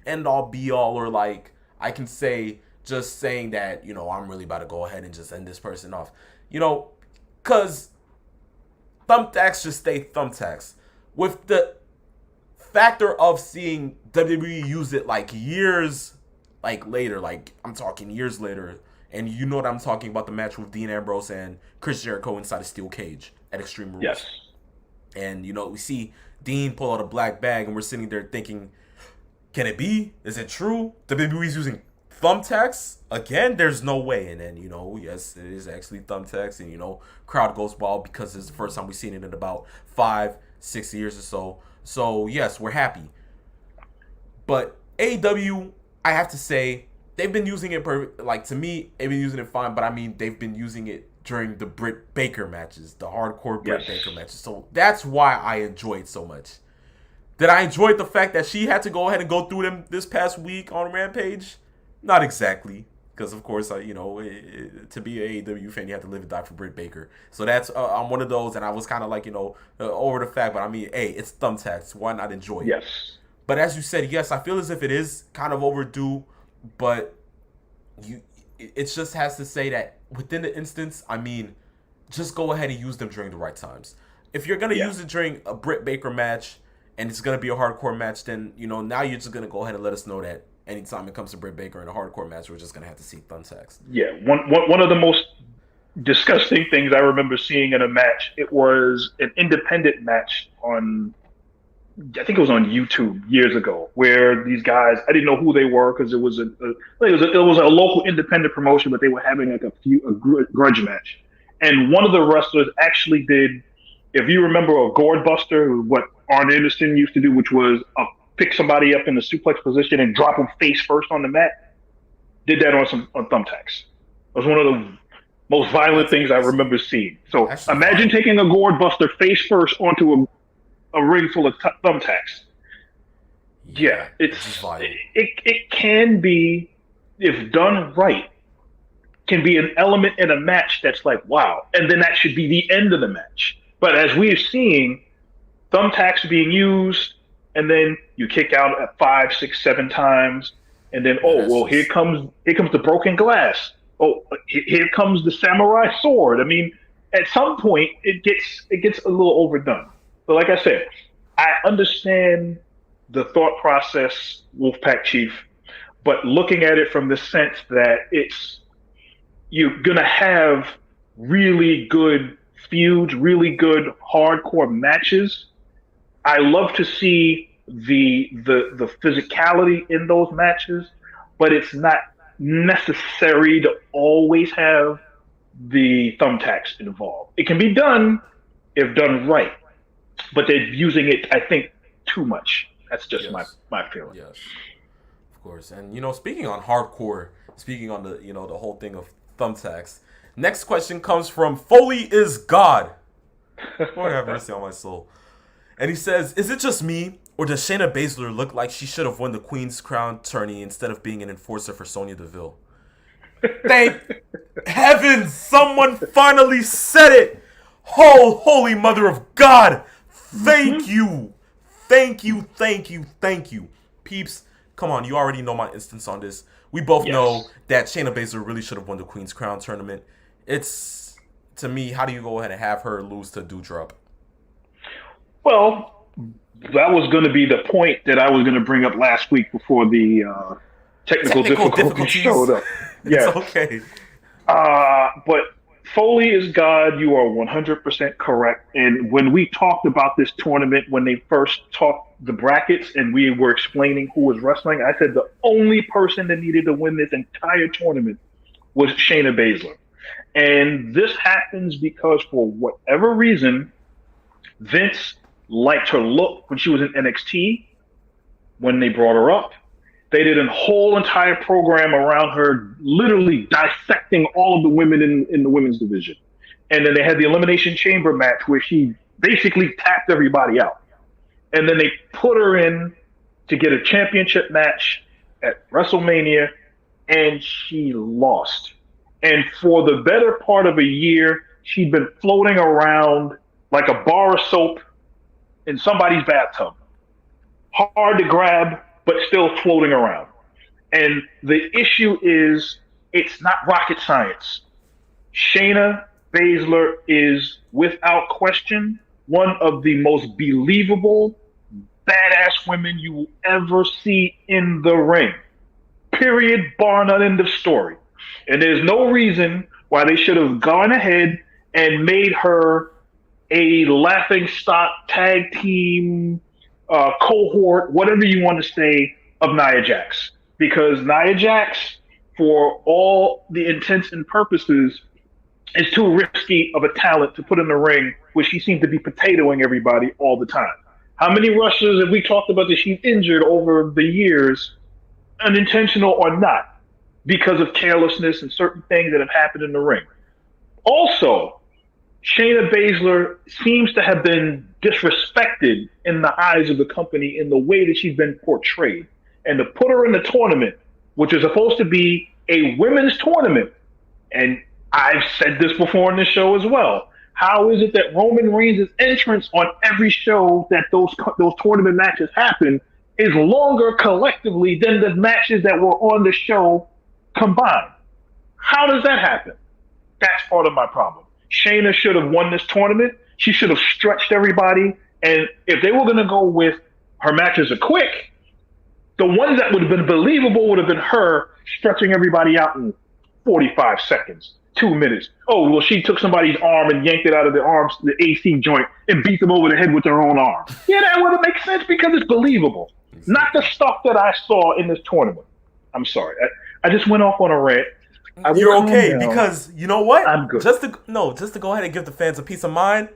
end all be all, or I can say just saying that I'm really about to go ahead and just end this person off, because thumbtacks just stay thumbtacks. With the factor of seeing WWE use it years later, I'm talking years later, and you know what I'm talking about, the match with Dean Ambrose and Chris Jericho inside a steel cage at Extreme Rules. Yes. And we see Dean pull out a black bag, and we're sitting there thinking, can it be? Is it true? WWE's using thumbtacks again? There's no way. And then yes, it is actually thumbtacks, and crowd goes wild because it's the first time we've seen it in about 5-6 years or so. So yes, we're happy. But AEW, I have to say, they've been using it to me, they've been using it fine, but I mean they've been using it during the Britt Baker matches, the hardcore Britt Baker matches. So that's why I enjoy it so much. Did I enjoy the fact that she had to go ahead and go through them this past week on Rampage? Not exactly, because of course, to be an AEW fan, you have to live and die for Britt Baker. So that's I'm one of those, and I was kind of over the fact, but I mean, hey, it's thumbtacks. Why not enjoy it? Yes. But as you said, yes, I feel as if it is kind of overdue, but it just has to say that within the instance, I mean, just go ahead and use them during the right times. If you're going to use it during a Britt Baker match and it's going to be a hardcore match, then, now you're just going to go ahead and let us know that anytime it comes to Britt Baker in a hardcore match, we're just going to have to see thumbtacks. Yeah, one of the most disgusting things I remember seeing in a match, it was an independent match I think it was on YouTube years ago, where these guys, I didn't know who they were because it was a local independent promotion, but they were having a grudge match. And one of the wrestlers actually did, if you remember, a gourd buster, what Arn Anderson used to do, which was pick somebody up in the suplex position and drop them face first on the mat, did that on thumbtacks. It was one of the most violent things I remember seeing. So imagine taking a gourd buster face first onto a ring full of thumbtacks. Yeah, it can be, if done right, can be an element in a match that's wow, and then that should be the end of the match. But as we're seeing, thumbtacks being used, and then you kick out at 5, 6, 7 times, and then here comes the broken glass. Oh, here comes the samurai sword. I mean, at some point it gets a little overdone. But like I said, I understand the thought process, Wolfpack Chief, but looking at it from the sense that you're going to have really good feuds, really good hardcore matches. I love to see the physicality in those matches, but it's not necessary to always have the thumbtacks involved. It can be done if done right. But they're using it, I think, too much. That's just my feeling. Yes, of course. And speaking on hardcore, speaking on the the whole thing of thumbtacks. Next question comes from Foley is God. Lord have mercy on my soul. And he says, "Is it just me, or does Shayna Baszler look like she should have won the Queen's Crown tourney instead of being an enforcer for Sonya Deville?" Thank heavens, someone finally said it. Oh, holy mother of God. Thank you. Peeps, come on, you already know my instance on this. We both know that Shayna Baszler really should have won the Queen's Crown tournament. It's, to me, how do you go ahead and have her lose to Doudrop? Well, that was going to be the point that I was going to bring up last week before the technical difficulties showed up. Yeah. It's okay. But Foley is God. You are 100% correct. And when we talked about this tournament, when they first talked the brackets and we were explaining who was wrestling, I said the only person that needed to win this entire tournament was Shayna Baszler. And this happens because for whatever reason, Vince liked her look when she was in NXT when they brought her up. They did a whole entire program around her, literally dissecting all of the women in the women's division. And then they had the Elimination Chamber match where she basically tapped everybody out. And then they put her in to get a championship match at WrestleMania, and she lost. And for the better part of a year, she'd been floating around like a bar of soap in somebody's bathtub. Hard to grab, but still floating around. And the issue is, it's not rocket science. Shayna Baszler is, without question, one of the most believable, badass women you will ever see in the ring. Period, bar none, end of story. And there's no reason why they should have gone ahead and made her a laughingstock tag team cohort, whatever you want to say, of Nia Jax. Because Nia Jax, for all the intents and purposes, is too risky of a talent to put in the ring where she seems to be potatoing everybody all the time. How many wrestlers have we talked about that she's injured over the years, unintentional or not, because of carelessness and certain things that have happened in the ring? Also, Shayna Baszler seems to have been disrespected in the eyes of the company in the way that she's been portrayed. And to put her in the tournament, which is supposed to be a women's tournament, and I've said this before in the show as well, how is it that Roman Reigns' entrance on every show that those tournament matches happen is longer collectively than the matches that were on the show combined? How does that happen? That's part of my problem. Shayna should have won this tournament. She should have stretched everybody. And if they were going to go with her matches are quick, the ones that would have been believable would have been her stretching everybody out in 45 seconds, 2 minutes. Oh, well, she took somebody's arm and yanked it out of the AC joint and beat them over the head with her own arm. Yeah, that would have made sense because it's believable. Not the stuff that I saw in this tournament. I'm sorry. I just went off on a rant. You're okay because you know what? I'm good. Just to go ahead and give the fans a peace of mind.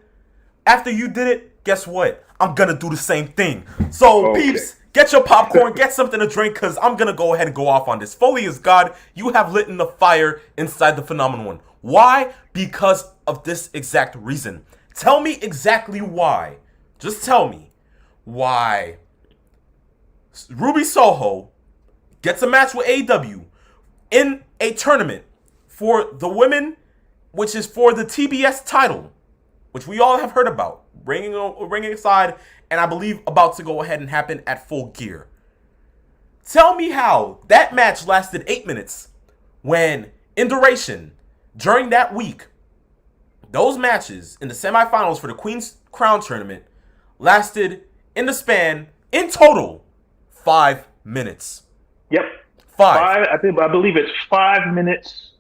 After you did it, guess what? I'm gonna do the same thing. So peeps, get your popcorn, get something to drink, because I'm gonna go ahead and go off on this. Foley is God. You have lit in the fire inside the Phenomenal One. Why? Because of this exact reason. Tell me exactly why. Just tell me why Ruby Soho gets a match with AEW in a tournament for the women, which is for the TBS title, which we all have heard about, ringing aside, and I believe about to go ahead and happen at Full Gear. Tell me how that match lasted 8 minutes when, in duration, during that week, those matches in the semifinals for the Queen's Crown tournament lasted in the span, in total, 5 minutes. Yep. Five. I believe it's 5 minutes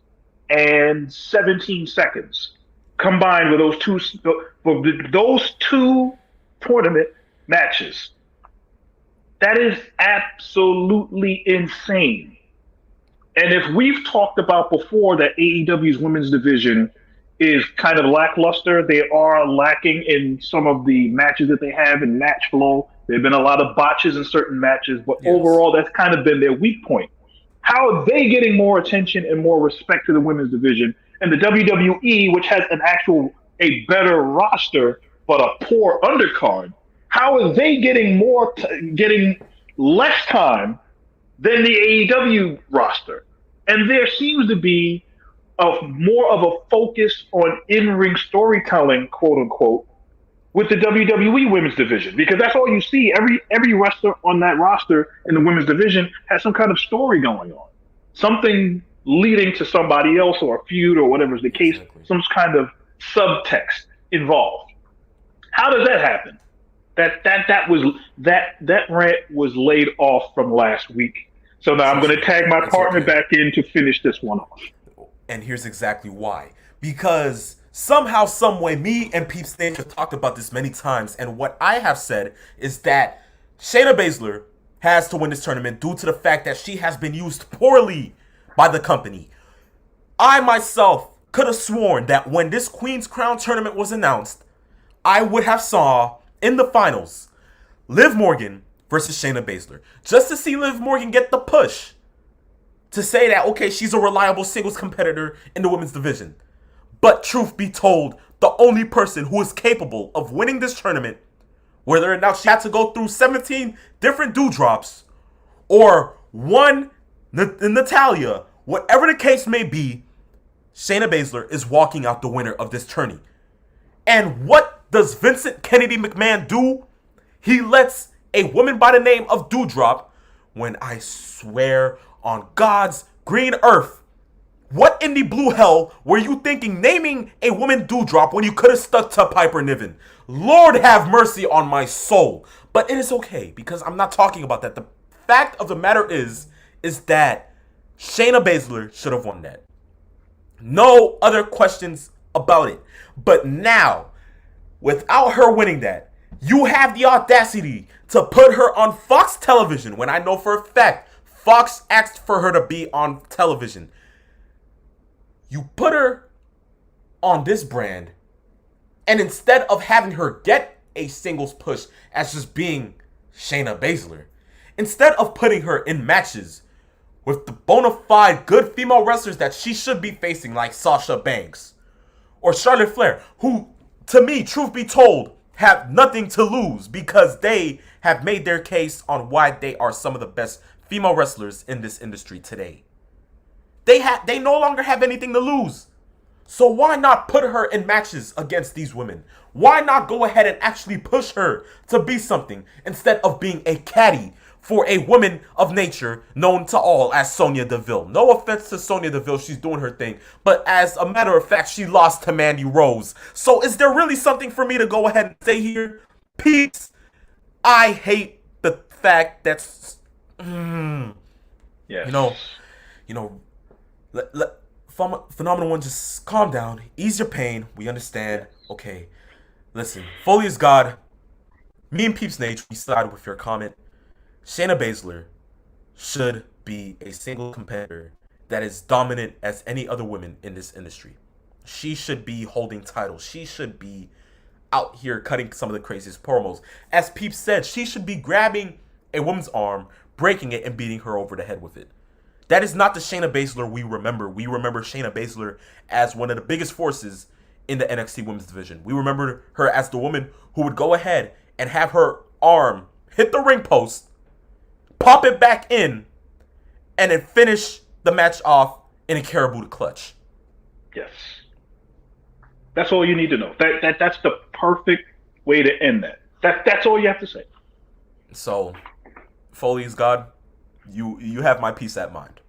and 17 seconds combined with those two tournament matches. That is absolutely insane. And if we've talked about before that AEW's women's division is kind of lackluster, they are lacking in some of the matches that they have in match flow. There have been a lot of botches in certain matches, but overall, that's kind of been their weak point. How are they getting more attention and more respect to the women's division? And the WWE, which has a better roster, but a poor undercard, how are they getting getting less time than the AEW roster? And there seems to be more of a focus on in-ring storytelling, quote unquote, with the WWE women's division, because that's all you see. Every wrestler on that roster in the women's division has some kind of story going on, something leading to somebody else or a feud or whatever is the case, some kind of subtext involved. How does that happen? That rant was laid off from last week. So now I'm going to tag my partner back in to finish this one off. And here's exactly why. Because somehow, someway, me and Peeps Stage have talked about this many times, and what I have said is that Shayna Baszler has to win this tournament due to the fact that she has been used poorly by the company. I myself could have sworn that when this Queen's Crown tournament was announced, I would have saw in the finals Liv Morgan versus Shayna Baszler. Just to see Liv Morgan get the push to say that, okay, she's a reliable singles competitor in the women's division. But truth be told, the only person who is capable of winning this tournament, whether or not she had to go through 17 different dewdrops or one Natalia, whatever the case may be, Shayna Baszler is walking out the winner of this tourney. And what does Vincent Kennedy McMahon do? He lets a woman by the name of Dewdrop, when I swear on God's green earth, what in the blue hell were you thinking naming a woman Dewdrop when you could have stuck to Piper Niven? Lord have mercy on my soul. But it is okay, because I'm not talking about that. The fact of the matter is that Shayna Baszler should have won that. No other questions about it. But now, without her winning that, you have the audacity to put her on Fox television, when I know for a fact Fox asked for her to be on television. You put her on this brand, and instead of having her get a singles push as just being Shayna Baszler, instead of putting her in matches with the bona fide good female wrestlers that she should be facing, like Sasha Banks or Charlotte Flair, who, to me, truth be told, have nothing to lose because they have made their case on why they are some of the best female wrestlers in this industry today. They no longer have anything to lose. So why not put her in matches against these women? Why not go ahead and actually push her to be something instead of being a caddy for a woman of nature known to all as Sonya Deville? No offense to Sonya Deville, she's doing her thing. But as a matter of fact, she lost to Mandy Rose. So is there really something for me to go ahead and say here? Peeps, I hate the fact that, yes. you know, Phenomenal One, just calm down, ease your pain. We understand. Okay, listen, Foley is God. Me and Peeps Nate, we side with your comment. Shayna Baszler should be a single competitor that is dominant as any other woman in this industry. She should be holding titles. She should be out here cutting some of the craziest promos. As Peeps said, she should be grabbing a woman's arm, breaking it, and beating her over the head with it. That is not the Shayna Baszler we remember. We remember Shayna Baszler as one of the biggest forces in the NXT Women's Division. We remember her as the woman who would go ahead and have her arm hit the ring post, pop it back in, and then finish the match off in a Caribou clutch. Yes. That's all you need to know. That's the perfect way to end that. That's all you have to say. So, Foley is God. You have my peace at mind.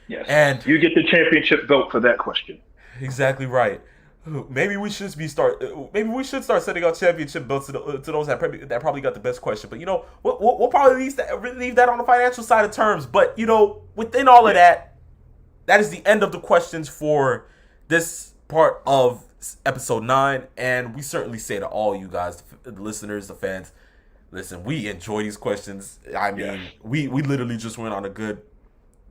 Yes. And you get the championship belt for that question. Exactly right. Maybe we should start setting out championship belts to those that probably got the best question. But we'll probably leave that on the financial side of terms. But within all of that, that is the end of the questions for this part of episode 9. And we certainly say to all you guys, the listeners, the fans, listen, we enjoy these questions. I mean, we literally just went on a good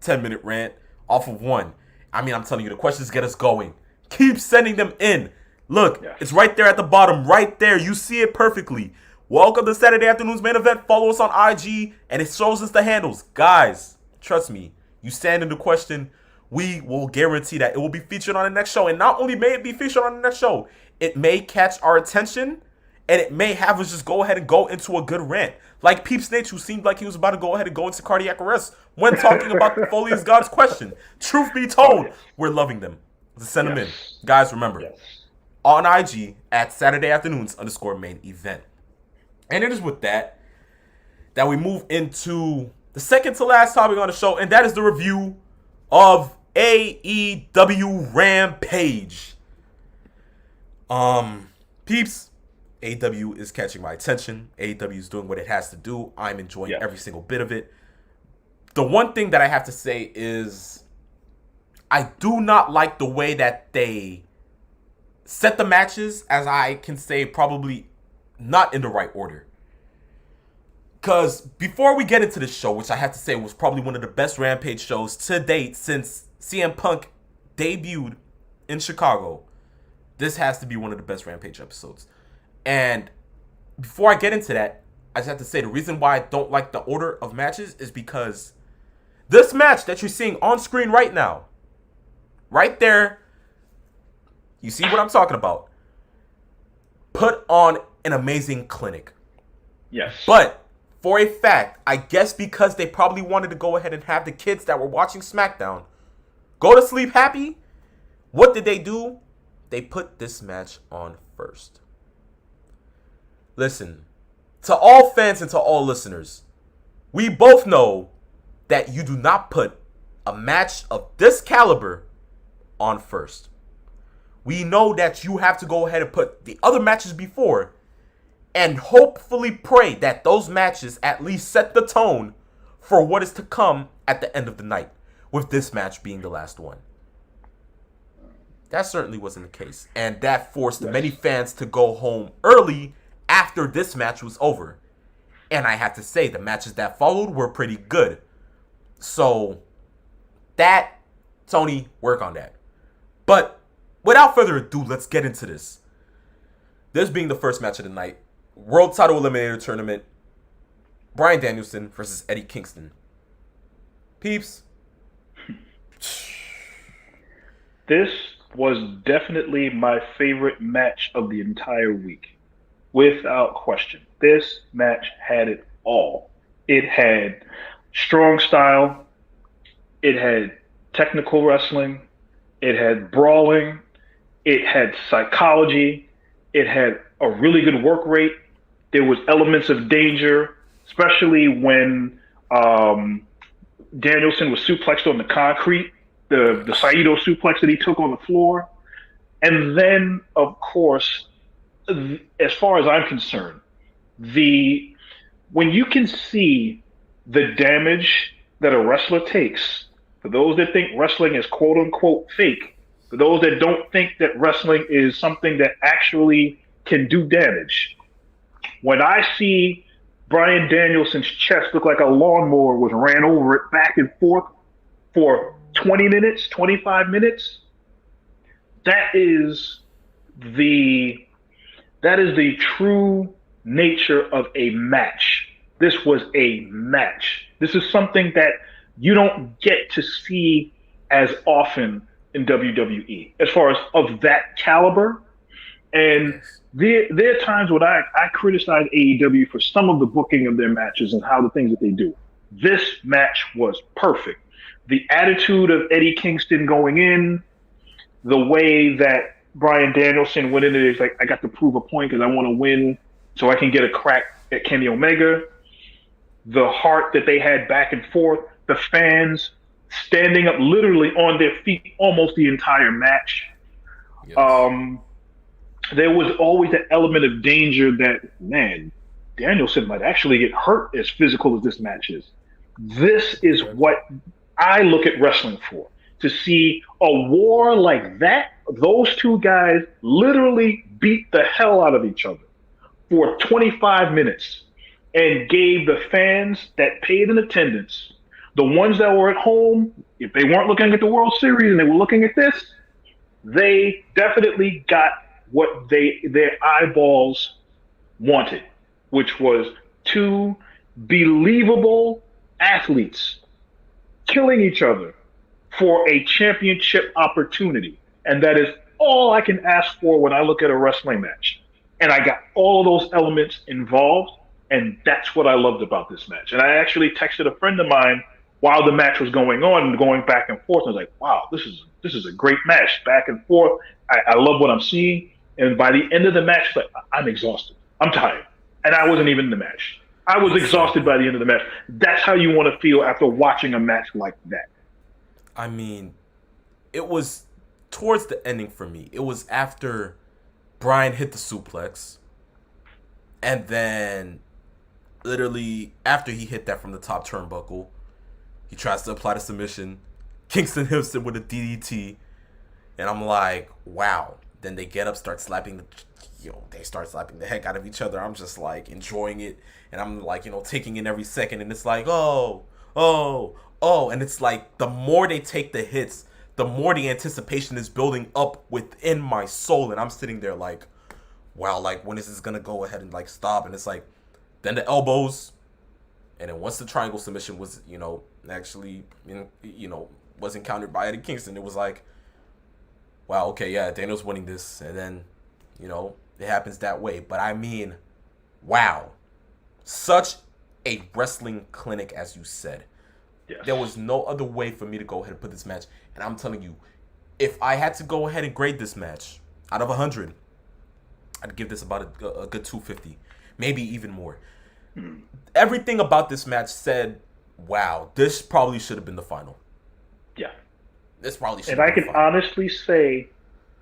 10-minute rant off of one. I mean, I'm telling you, the questions get us going. Keep sending them in. Look, It's right there at the bottom, right there. You see it perfectly. Welcome to Saturday Afternoon's Main Event. Follow us on IG, and it shows us the handles. Guys, trust me, you send in the question, we will guarantee that it will be featured on the next show. And not only may it be featured on the next show, it may catch our attention, and it may have us just go ahead and go into a good rant. Like Peeps Nate, who seemed like he was about to go ahead and go into cardiac arrest when talking about Foley is God's question. Truth be told, we're loving them. Send them in. Guys, remember, on IG at Saturday Afternoons _main event. And it is with that we move into the second to last topic on the show, and that is the review of AEW Rampage. Peeps, AEW is catching my attention. AEW is doing what it has to do. I'm enjoying every single bit of it. The one thing that I have to say is I do not like the way that they set the matches, as I can say probably not in the right order. Because before we get into the show, which I have to say was probably one of the best Rampage shows to date since CM Punk debuted in Chicago, this has to be one of the best Rampage episodes. And before I get into that, I just have to say the reason why I don't like the order of matches is because this match that you're seeing on screen right now, right there, you see what I'm talking about, put on an amazing clinic. Yes. But for a fact, I guess because they probably wanted to go ahead and have the kids that were watching SmackDown go to sleep happy, what did they do? They put this match on first. Listen, to all fans and to all listeners, we both know that you do not put a match of this caliber on first. We know that you have to go ahead and put the other matches before and hopefully pray that those matches at least set the tone for what is to come at the end of the night, with this match being the last one. That certainly wasn't the case, and that forced many fans to go home early after this match was over. And I have to say, the matches that followed were pretty good. So, that, Tony, work on that. But, without further ado, let's get into this. This being the first match of the night, World Title Eliminator Tournament, Bryan Danielson versus Eddie Kingston. Peeps. This was definitely my favorite match of the entire week. Without question. This match had it all. It had strong style. It had technical wrestling. It had brawling. It had psychology. It had a really good work rate. There was elements of danger, especially when Danielson was suplexed on the concrete, the Saito suplex that he took on the floor. And then, of course, as far as I'm concerned, when you can see the damage that a wrestler takes, for those that think wrestling is quote unquote fake, for those that don't think that wrestling is something that actually can do damage, when I see Bryan Danielson's chest look like a lawnmower was ran over it back and forth for 20 minutes, 25 minutes, that is the true nature of a match. This was a match. This is something that you don't get to see as often in WWE as far as of that caliber. And there are times when I criticize AEW for some of the booking of their matches and how the things that they do. This match was perfect. The attitude of Eddie Kingston going in, the way that Bryan Danielson went into it, like, I got to prove a point because I want to win so I can get a crack at Kenny Omega. The heart that they had back and forth, the fans standing up literally on their feet almost the entire match. Yes. There was always an element of danger that, man, Danielson might actually get hurt as physical as this match is. This is what I look at wrestling for. To see a war like that, those two guys literally beat the hell out of each other for 25 minutes and gave the fans that paid in attendance, the ones that were at home, if they weren't looking at the World Series and they were looking at this, they definitely got what their eyeballs wanted, which was two believable athletes killing each other for a championship opportunity. And that is all I can ask for when I look at a wrestling match. And I got all of those elements involved, and that's what I loved about this match. And I actually texted a friend of mine while the match was going on and going back and forth. I was like, wow, this is a great match, back and forth. I love what I'm seeing. And by the end of the match, like, I'm exhausted. I'm tired. And I wasn't even in the match. I was exhausted by the end of the match. That's how you want to feel after watching a match like that. I mean, it was towards the ending for me. It was after Bryan hit the suplex. And then, literally, after he hit that from the top turnbuckle, he tries to apply the submission. Kingston hits him with a DDT. And I'm like, wow. Then they get up, start slapping they start slapping the heck out of each other. I'm just like enjoying it. And I'm like, taking in every second. And it's like, oh. And it's like the more they take the hits, the more the anticipation is building up within my soul, and I'm sitting there like, wow, like when is this gonna go ahead and like stop? And it's like, then the elbows, and then once the triangle submission was, actually, was encountered by Eddie Kingston, it was like, wow, okay, yeah, Daniel's winning this, and then, it happens that way. But I mean, wow, such a wrestling clinic, as you said. Yes. There was no other way for me to go ahead and put this match. And I'm telling you, if I had to go ahead and grade this match out of 100, I'd give this about a good 250, maybe even more. Everything about this match said, wow, this probably should have been the final. Yeah. This probably should have been the final. And I can honestly say,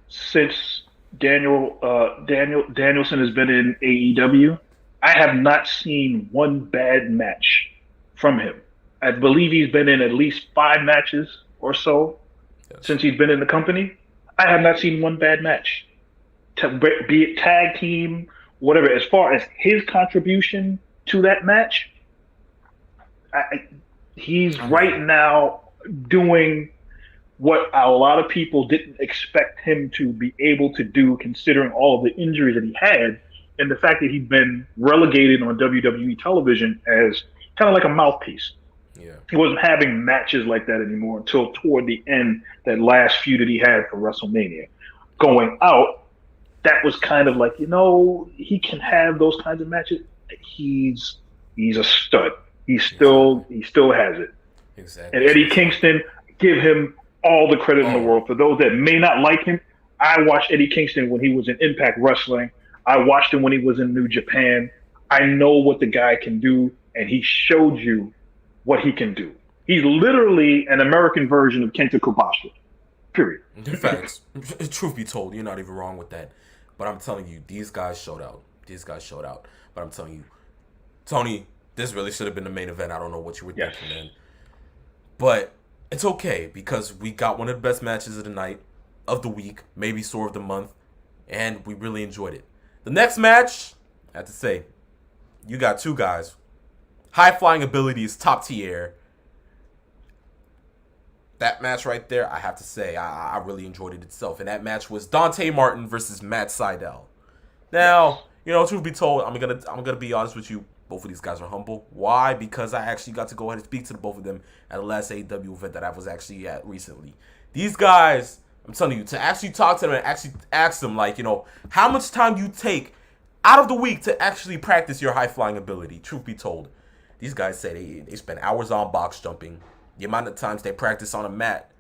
since Danielson has been in AEW, I have not seen one bad match from him. I believe he's been in at least 5 matches or so since he's been in the company. I have not seen one bad match. Be it tag team, whatever. As far as his contribution to that match, he's right now doing what a lot of people didn't expect him to be able to do, considering all of the injuries that he had and the fact that he'd been relegated on WWE television as kind of like a mouthpiece. Yeah. He wasn't having matches like that anymore until toward the end, that last feud that he had for WrestleMania. Going out, that was kind of like, he can have those kinds of matches. He's a stud. He still has it. Exactly. And Eddie Kingston, give him all the credit in the world. For those that may not like him, I watched Eddie Kingston when he was in Impact Wrestling. I watched him when he was in New Japan. I know what the guy can do, and he showed you what he can do. He's literally an American version of Kenta Kobashi. Period. Facts. Truth be told, you're not even wrong with that. But I'm telling you, these guys showed out. But I'm telling you, Tony, this really should have been the main event. I don't know what you were thinking, man. But it's okay, because we got one of the best matches of the night, of the week, maybe sore of the month, and we really enjoyed it. The next match, I have to say, you got 2 guys. High-flying abilities, top tier. That match right there, I have to say, I really enjoyed it itself. And that match was Dante Martin versus Matt Sydal. Now, truth be told, I'm gonna be honest with you. Both of these guys are humble. Why? Because I actually got to go ahead and speak to both of them at the last AEW event that I was actually at recently. These guys, I'm telling you, to actually talk to them and actually ask them, like, how much time you take out of the week to actually practice your high-flying ability. Truth be told, these guys say they spend hours on box jumping. The amount of times they practice on a mat,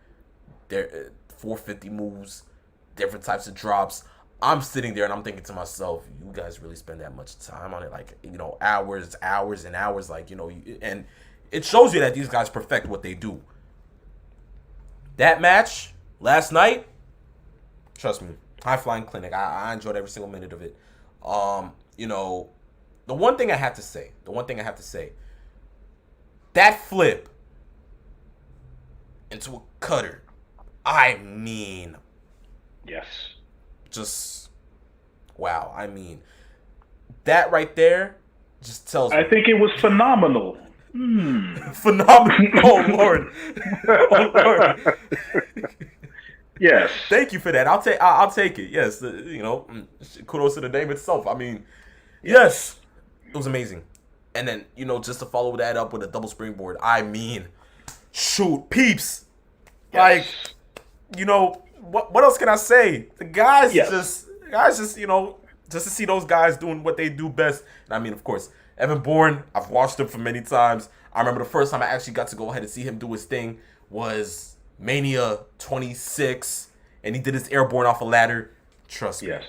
they're 450 moves, different types of drops. I'm sitting there and I'm thinking to myself, you guys really spend that much time on it? Like, hours and hours, like, and it shows you that these guys perfect what they do. That match last night, trust me, high-flying clinic. I enjoyed every single minute of it. The one thing I have to say, that flip into a cutter, I mean, yes, just wow. I mean, that right there just tells me. I think it was phenomenal. Phenomenal. Oh Lord. Oh Lord. Yes. Thank you for that. I'll take it. Yes. Kudos to the name itself. I mean, yes, it was amazing. And then, just to follow that up with a double springboard. I mean, shoot, peeps. Yes. Like, what else can I say? The guys just just to see those guys doing what they do best. And I mean, of course, Evan Bourne, I've watched him for many times. I remember the first time I actually got to go ahead and see him do his thing was Mania 26, and he did his airborne off a ladder. Trust me. Yes.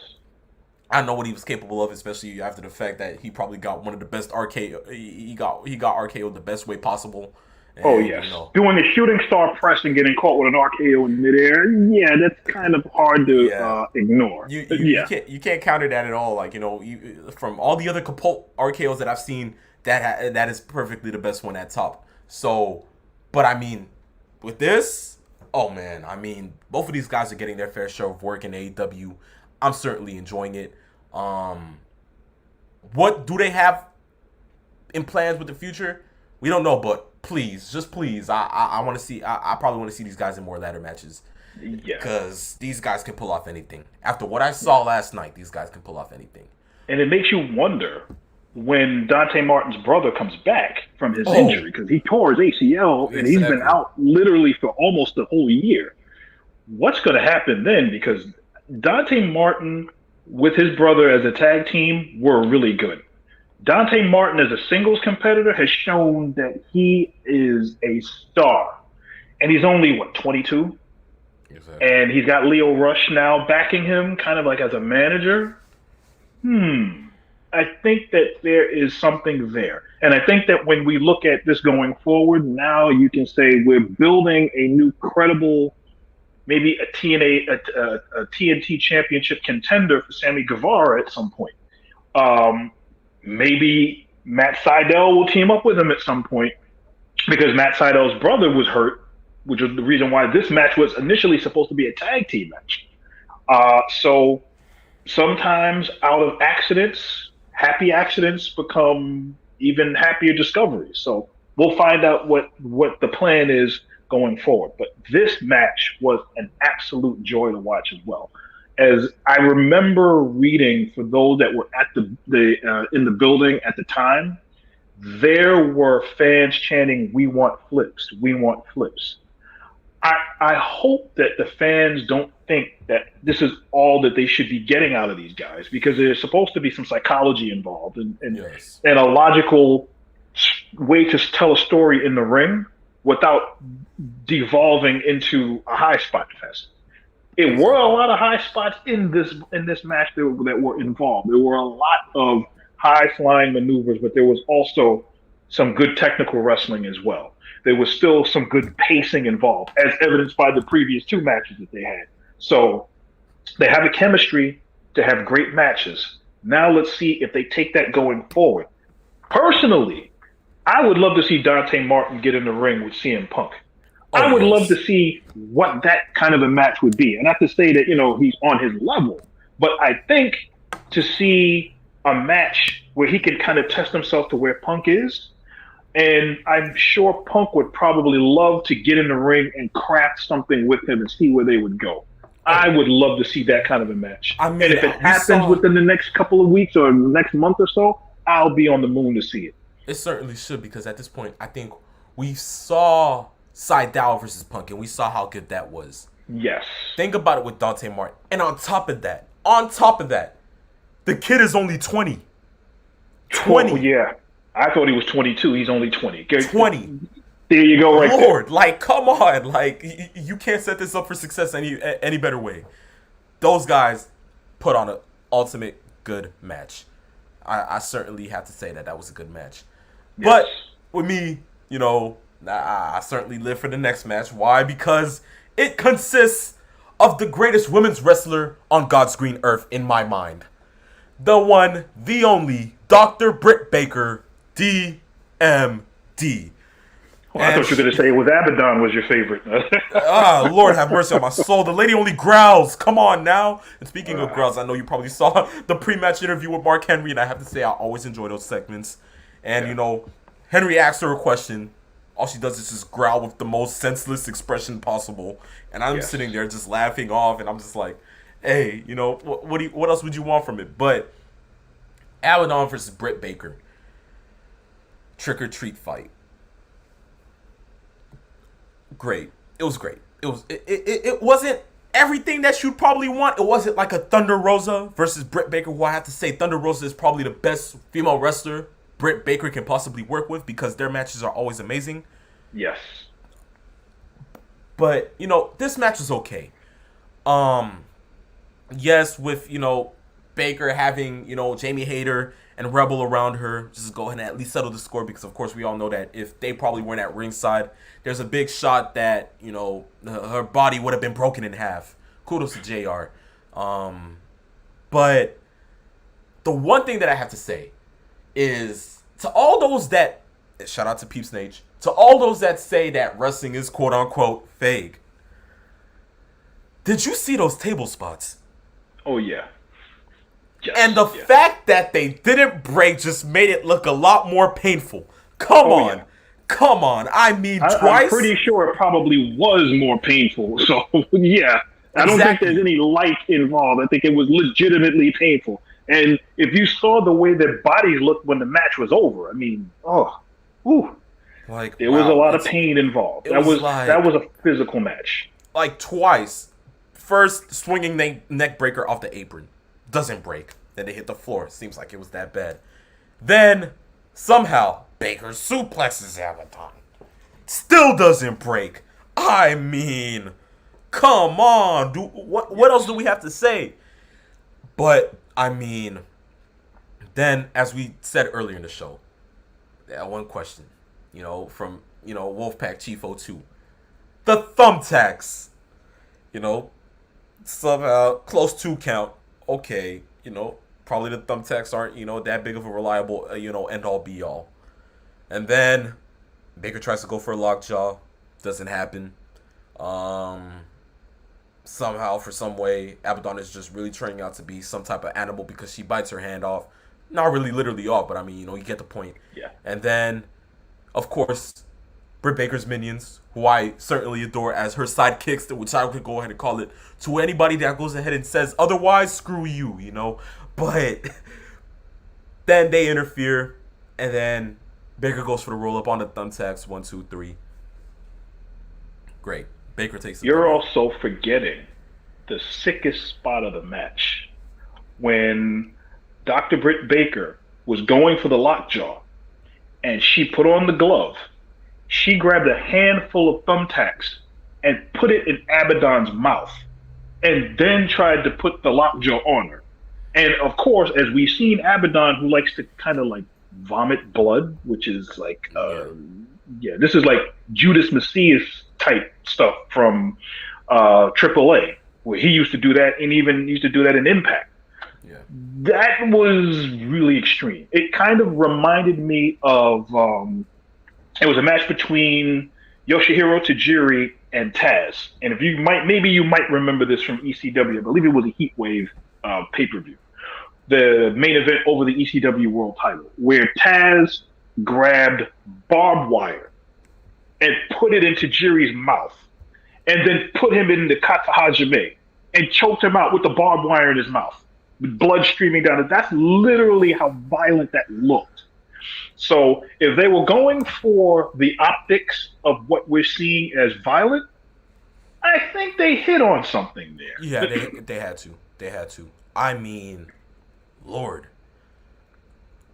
I know what he was capable of, especially after the fact that he probably got one of the best RKO. He got RKO the best way possible. And, yes. Doing the shooting star press and getting caught with an RKO in midair, that's kind of hard to ignore. You can't counter that at all. Like, from all the other RKOs that I've seen, that is perfectly the best one at top. So, but I mean, with this, oh man, I mean, both of these guys are getting their fair share of work in AEW. I'm certainly enjoying it. What do they have in plans with the future? We don't know, but please, I want to see. I probably want to see these guys in more ladder matches. Yeah. Because these guys can pull off anything. After what I saw last night, these guys can pull off anything. And it makes you wonder when Dante Martin's brother comes back from his Oh, injury, because he tore his ACL and he's been exactly. out literally for almost the whole year. What's going to happen then? Because Dante Martin with his brother as a tag team were really good. Dante Martin as a singles competitor has shown that he is a star. And he's only, what, 22? Exactly. And he's got Leo Rush now backing him kind of like as a manager. I think that there is something there. And I think that when we look at this going forward, now you can say we're building a new credible, maybe a TNT championship contender for Sammy Guevara at some point. Maybe Matt Sydal will team up with him at some point because Matt Sydal's brother was hurt, which is the reason why this match was initially supposed to be a tag team match. So sometimes out of accidents, happy accidents become even happier discoveries. So we'll find out what the plan is going forward. But this match was an absolute joy to watch as well. As I remember reading, for those that were at the in the building at the time, there were fans chanting, "We want flips, we want flips." I hope that the fans don't think that this is all that they should be getting out of these guys, because there's supposed to be some psychology involved Yes. and a logical way to tell a story in the ring without devolving into a high spot fest. It were a lot of high spots in this match that were involved. There were a lot of high flying maneuvers, but there was also some good technical wrestling as well. There was still some good pacing involved, as evidenced by the previous two matches that they had. So they have a chemistry to have great matches. Now let's see if they take that going forward. Personally, I would love to see Dante Martin get in the ring with CM Punk. Oh, I would love yes. to see what that kind of a match would be. And not to say that, he's on his level, but I think to see a match where he can kind of test himself to where Punk is. And I'm sure Punk would probably love to get in the ring and craft something with him and see where they would go. I would love to see that kind of a match. I mean, and if it happens within the next couple of weeks or the next month or so, I'll be on the moon to see it. It certainly should, because at this point, I think we saw Sydal versus Punk, and we saw how good that was. Yes. Think about it with Dante Martin. And on top of that, the kid is only 20. 20. Oh, yeah. I thought he was 22. He's only 20. 20. There you go, right Lord, there. like, come on. Like, you can't set this up for success any better way. Those guys put on an ultimate good match. I certainly have to say that was a good match. Yes. But with me, I certainly live for the next match. Why? Because it consists of the greatest women's wrestler on God's green earth in my mind. The one, the only, Dr. Britt Baker, DMD. Well, I thought you were going to say it was Abaddon was your favorite. Lord have mercy on my soul. The lady only growls. Come on now. And speaking of growls, I know you probably saw the pre-match interview with Mark Henry, and I have to say I always enjoy those segments. And, Henry asked her a question. All she does is just growl with the most senseless expression possible. And I'm sitting there just laughing off, and I'm just like, hey, what else would you want from it? But Abaddon versus Britt Baker. Trick or treat fight. Great. It was great. It wasn't everything that you'd probably want. It wasn't like a Thunder Rosa versus Britt Baker, who I have to say Thunder Rosa is probably the best female wrestler Britt Baker can possibly work with, because their matches are always amazing. Yes. But, this match was okay. Yes, with, Baker having, Jamie Hayter and Rebel around her, just go ahead and at least settle the score, because of course we all know that if they probably weren't at ringside, there's a big shot that, her body would have been broken in half. Kudos to JR. But the one thing that I have to say is, to all those that, shout out to Peeps Nage, to all those that say that wrestling is quote unquote fake, did you see those table spots? Oh, yeah. Yes. And the fact that they didn't break just made it look a lot more painful. Come on. Yeah. Come on. I mean, I'm twice? pretty sure it probably was more painful. So, yeah. I don't think Exactly. there's any light involved. I think it was legitimately painful. And if you saw the way their bodies looked when the match was over, I mean, whew, Like, there was a wow. lot of pain involved. It was That was a physical match. like twice. First, swinging neck breaker off the apron. Doesn't break. Then they hit the floor. Seems like it was that bad. Then, somehow, Baker suplexes Abaddon. Still doesn't break. I mean, come on. What else do we have to say? But, I mean, then, as we said earlier in the show, that one question, from, Wolfpack Chief 02. The thumbtacks. Somehow, close 2 count. Okay, probably the thumbtacks aren't, that big of a reliable, end-all, be-all. And then, Baker tries to go for a lockjaw. Doesn't happen. Somehow, for some way, Abaddon is just really turning out to be some type of animal because she bites her hand off. Not really literally off, but I mean, you get the point. Yeah. And then, of course, Britt Baker's minions, who I certainly adore as her sidekicks, which I could go ahead and call it. To anybody that goes ahead and says otherwise, screw you, But then they interfere, and then Baker goes for the roll-up on the thumbtacks. 1, 2, 3. Great. Baker takes the You're also forgetting the sickest spot of the match. When Dr. Britt Baker was going for the lockjaw, and she put on the glove, she grabbed a handful of thumbtacks and put it in Abaddon's mouth, and then tried to put the lockjaw on her. And of course, as we've seen Abaddon, who likes to kind of like vomit blood, which is like, this is like Judas Messias type stuff from AAA, where he used to do that, and even used to do that in Impact. Yeah. That was really extreme. It kind of reminded me of it was a match between Yoshihiro Tajiri and Taz. And maybe you might remember this from ECW. I believe it was a Heatwave pay-per-view. The main event over the ECW World title, where Taz grabbed barbed wire and put it into Tajiri's mouth, and then put him in the kata hajime and choked him out with the barbed wire in his mouth, with blood streaming down it. That's literally how violent that looked. So if they were going for the optics of what we're seeing as violent, I think they hit on something there. Yeah, they had to. They had to. I mean, Lord.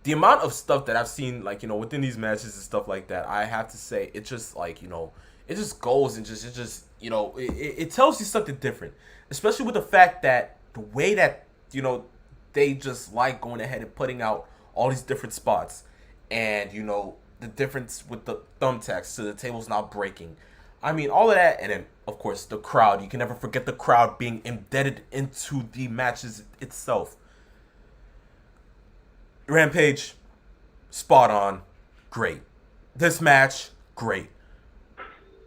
The amount of stuff that I've seen, within these matches and stuff like that, I have to say, it just, it just goes and it tells you something different. Especially with the fact that the way that, they just like going ahead and putting out all these different spots. And, the difference with the thumbtacks, so the table's not breaking. I mean, all of that. And then, of course, the crowd. You can never forget the crowd being embedded into the matches itself. Rampage, spot on, great. This match, great.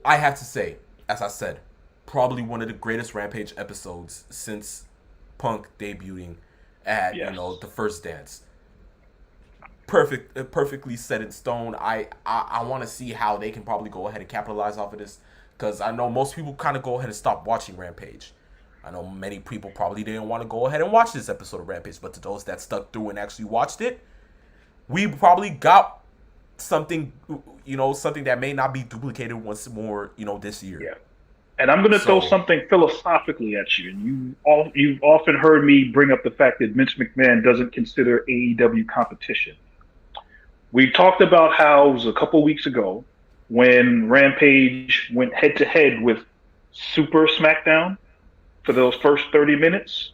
I have to say, as I said, probably one of the greatest Rampage episodes since Punk debuting at the first dance. Perfectly set in stone. I want to see how they can probably go ahead and capitalize off of this, because I know most people kind of go ahead and stop watching Rampage. I know many people probably didn't want to go ahead and watch this episode of Rampage, but to those that stuck through and actually watched it, we probably got something, something that may not be duplicated once more, this year. Yeah. And I'm going to throw something philosophically at you. And you've often heard me bring up the fact that Vince McMahon doesn't consider AEW competition. We talked about how it was a couple weeks ago when Rampage went head-to-head with Super SmackDown for those first 30 minutes.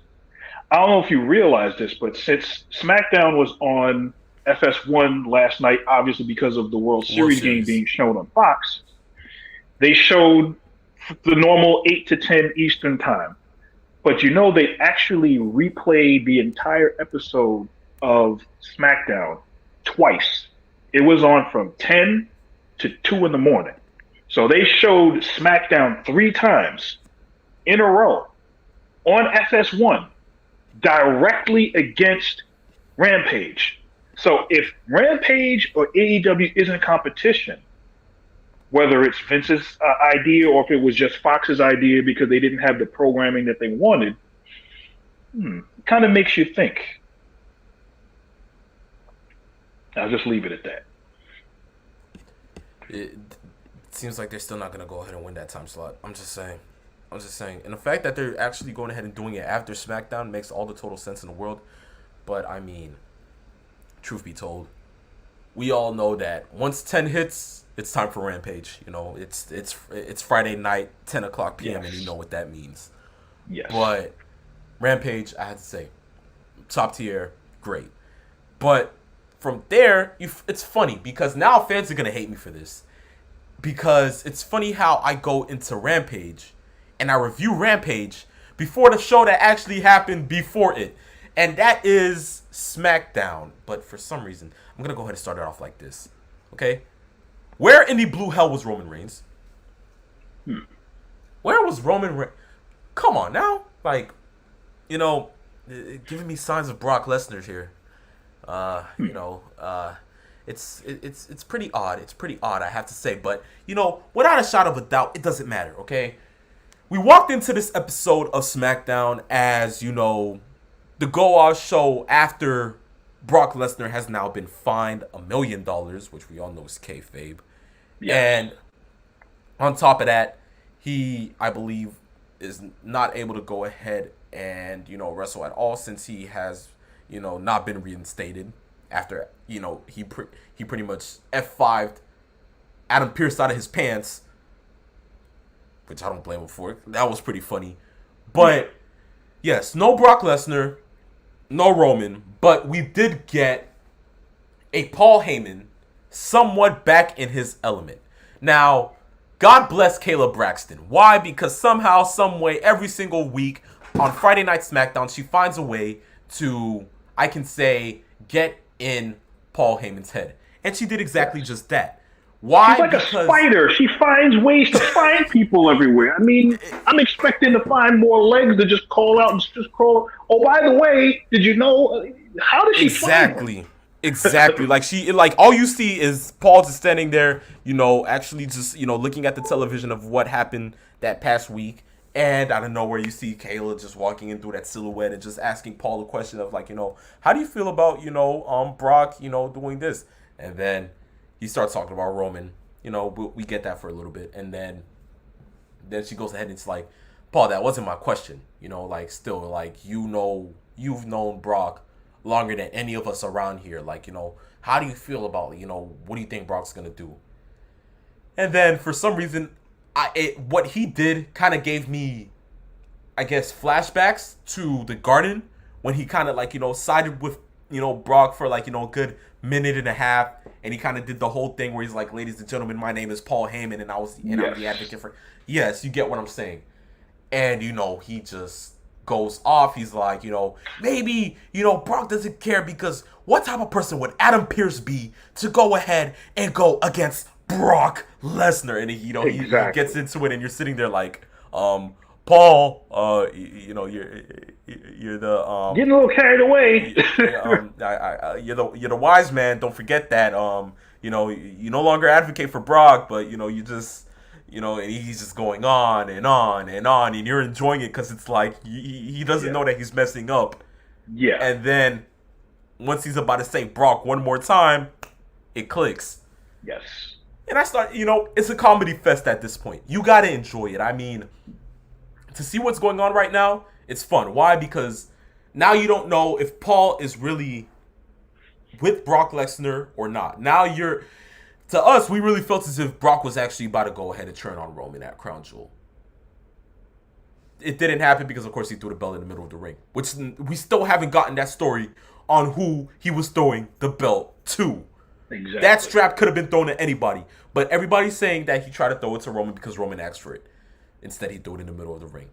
I don't know if you realize this, but since SmackDown was on FS1 last night, obviously because of the World Series game being shown on Fox, they showed the normal 8 to 10 Eastern time. But they actually replayed the entire episode of SmackDown twice. It was on from 10 to 2 in the morning. So they showed SmackDown 3 times in a row on FS1 directly against Rampage. So if Rampage or AEW isn't competition, whether it's Vince's idea or if it was just Fox's idea because they didn't have the programming that they wanted, it kind of makes you think. I'll just leave it at that. It seems like they're still not going to go ahead and win that time slot. I'm just saying. And the fact that they're actually going ahead and doing it after SmackDown makes all the total sense in the world. But, I mean, truth be told, we all know that once 10 hits, it's time for Rampage. You know, it's Friday night, 10 o'clock p.m., Yes. and you know what that means. Yes. But Rampage, I have to say, top tier, great. But from there, it's funny because now fans are going to hate me for this. Because it's funny how I go into Rampage and I review Rampage before the show that actually happened before it. And that is SmackDown. But for some reason, I'm going to go ahead and start it off like this. Okay? Where in the blue hell was Roman Reigns? Where was Roman Reigns? Come on now. Like, you know, giving me signs of Brock Lesnar here. You know, it's pretty odd. It's pretty odd, I have to say. But, you know, without a shadow of a doubt, it doesn't matter, okay? We walked into this episode of SmackDown as, you know, the go-off show after Brock Lesnar has now been fined $1 million, which we all know is kayfabe. Yes. And on top of that, he, I believe, is not able to go ahead and, you know, wrestle at all since he has, you know, not been reinstated after, you know, he pretty much F5'd Adam Pearce out of his pants, which I don't blame him for. That was pretty funny. But, yes, no Brock Lesnar, no Roman, but we did get a Paul Heyman somewhat back in his element. Now, God bless Kayla Braxton. Why? Because somehow, some way, every single week on Friday Night SmackDown, she finds a way to, I can say, get in Paul Heyman's head. And she did exactly just that. Why? She's like a spider. She finds ways to find people everywhere. I mean, I'm expecting to find more legs to just call out and just crawl. Oh, by the way, did you know? How did she find them? Exactly. Like all you see is Paul just standing there, you know, actually just, you know, looking at the television of what happened that past week. And out of nowhere, you see Kayla just walking in through that silhouette and just asking Paul a question of like, you know, how do you feel about, you know, Brock, you know, doing this? And then he starts talking about Roman. You know, we get that for a little bit. And then she goes ahead and it's like, Paul, that wasn't my question. You know, like still like, you know, you've known Brock longer than any of us around here. Like, you know, how do you feel about, you know, what do you think Brock's going to do? And then for some reason, what he did kind of gave me, I guess, flashbacks to the Garden when he kind of like, you know, sided with, you know, Brock for like, you know, a good minute and a half. And he kind of did the whole thing where he's like, ladies and gentlemen, my name is Paul Heyman and I'm the advocate for. Yes, you get what I'm saying. And, you know, he just goes off. He's like, you know, maybe, you know, Brock doesn't care because what type of person would Adam Pearce be to go ahead and go against Brock Lesnar? And, you know, he gets into it and you're sitting there like, Paul, you know, you're the getting a little carried away. You're the wise man. Don't forget that. You know, you no longer advocate for Brock, but you know, you just, you know, and he's just going on and on and on, and you're enjoying it because it's like he doesn't know that he's messing up. Yeah. And then once he's about to say Brock one more time, it clicks. Yes. And I start, you know, it's a comedy fest at this point. You gotta enjoy it. I mean, to see what's going on right now, it's fun. Why? Because now you don't know if Paul is really with Brock Lesnar or not. Now to us, we really felt as if Brock was actually about to go ahead and turn on Roman at Crown Jewel. It didn't happen because, of course, he threw the belt in the middle of the ring, which we still haven't gotten that story on who he was throwing the belt to. Exactly. That strap could have been thrown at anybody, but everybody's saying that he tried to throw it to Roman because Roman asked for it. Instead, he threw it in the middle of the ring.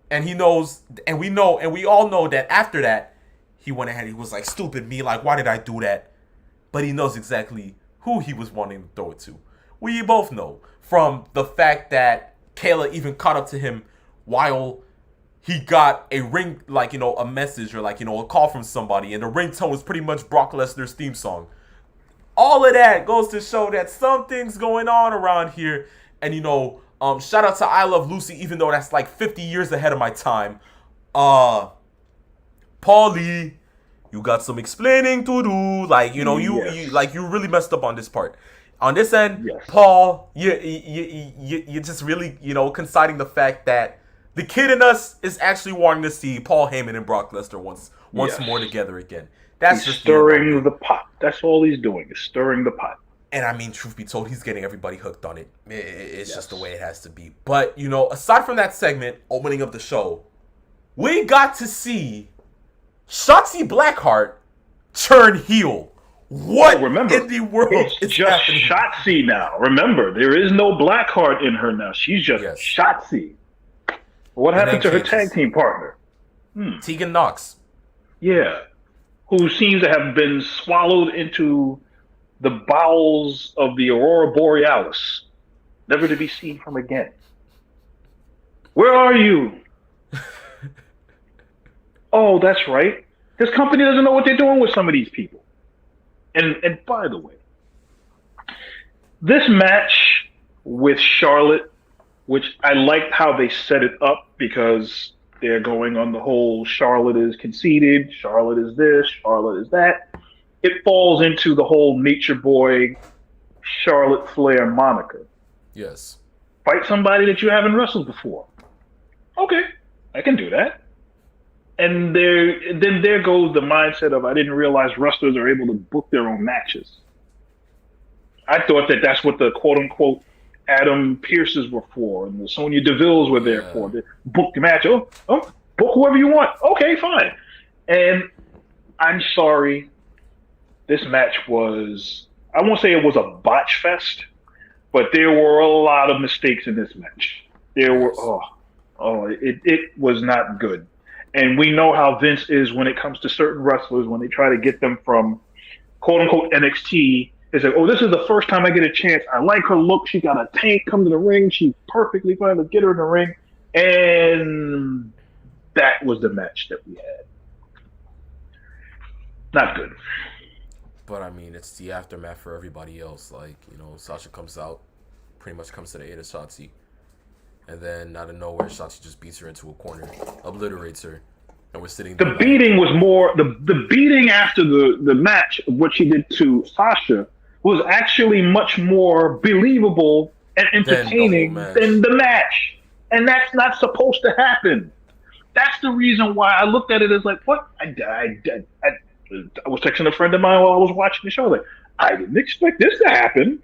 And he knows, and we know, and we all know that after that, he went ahead and he was like, stupid me, like, why did I do that? But he knows exactly who he was wanting to throw it to. We both know from the fact that Kayla even caught up to him while he got a ring, like, you know, a message or like, you know, a call from somebody. And the ringtone was pretty much Brock Lesnar's theme song. all of that goes to show that something's going on around here. And shout out to I Love Lucy, even though that's like 50 years ahead of my time. Paulie, you got some explaining to do. Like, you really messed up on this part. On this end, yes. Paul, you just really, conciding the fact that the kid in us is actually wanting to see Paul Heyman and Brock Lesnar once more together again. That's just stirring the pot. That's all he's doing, is stirring the pot. And I mean, truth be told, he's getting everybody hooked on it. It's just the way it has to be. But, aside from that segment, opening up the show, we got to see Shotzi Blackheart turn heel. What in the world is just happening? Shotzi now. Remember, there is no Blackheart in her now. She's just Shotzi. What happened to her tag team partner? Tegan Nox. Yeah. Who seems to have been swallowed into the bowels of the Aurora Borealis, never to be seen from again. Where are you? Oh, that's right. This company doesn't know what they're doing with some of these people. And by the way, this match with Charlotte, which I liked how they set it up, because they're going on the whole Charlotte is conceited, Charlotte is this, Charlotte is that. It falls into the whole Nature Boy, Charlotte Flair moniker. Yes. Fight somebody that you haven't wrestled before. Okay, I can do that. And then there goes the mindset of, I didn't realize wrestlers are able to book their own matches. I thought that's what the quote-unquote Adam Pearces were for, and the Sonya Devilles were there for. They book the match. Oh, book whoever you want. Okay, fine. And I'm sorry. This match was, I won't say it was a botch fest, but there were a lot of mistakes in this match. There were, it was not good. And we know how Vince is when it comes to certain wrestlers, when they try to get them from quote-unquote NXT. It's like, this is the first time I get a chance. I like her look. She got a tank, come to the ring. She's perfectly fine. Let's get her in the ring. And that was the match that we had. Not good. But, I mean, it's the aftermath for everybody else. Like, Sasha comes out, pretty much comes to the aid of Shotzi. And then, out of nowhere, Shotzi just beats her into a corner, obliterates her, and we're sitting there. The beating was more, the beating after the match, what she did to Sasha, was actually much more believable and entertaining than the match. And that's not supposed to happen. That's the reason why I looked at it as like, what? I was texting a friend of mine while I was watching the show. Like, I didn't expect this to happen.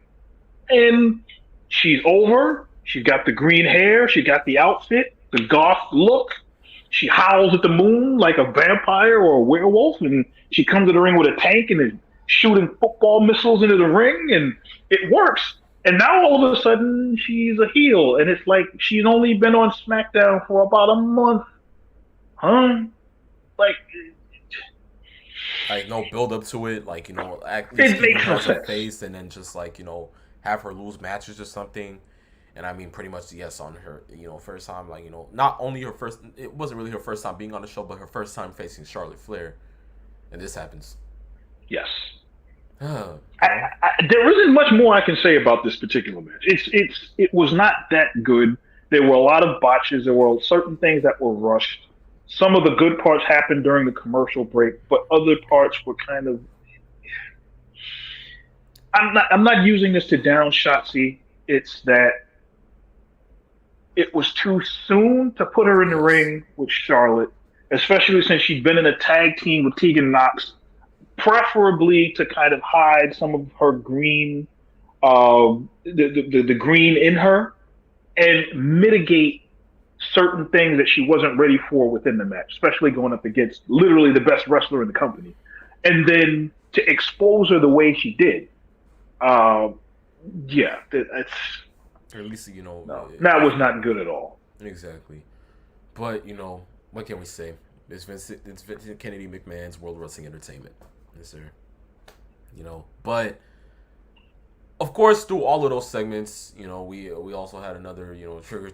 And she's over. She's got the green hair. She got the outfit, the goth look. She howls at the moon like a vampire or a werewolf. And she comes to the ring with a tank and is shooting football missiles into the ring. And it works. And now all of a sudden she's a heel. And it's like she's only been on SmackDown for about a month. Huh? Like no build up to it, like act it makes no sense. Face, and then just like have her lose matches or something. And I mean, pretty much yes on her, first time, like not only her first, it wasn't really her first time being on the show, but her first time facing Charlotte Flair, and this happens. Yes. There isn't much more I can say about this particular match. It was not that good. There were a lot of botches. There were certain things that were rushed. Some of the good parts happened during the commercial break, but other parts were kind of. I'm not using this to down Shotzi. It's that it was too soon to put her in the ring with Charlotte, especially since she'd been in a tag team with Tegan Nox, preferably to kind of hide some of her green, the green in her, and mitigate certain things that she wasn't ready for within the match, especially going up against literally the best wrestler in the company. And then to expose her the way she did. That's... Or at least, no, that was not good at all. Exactly. But, what can we say? It's Vincent Kennedy McMahon's World Wrestling Entertainment. Yes, sir. But, of course, through all of those segments, we also had another, Trigger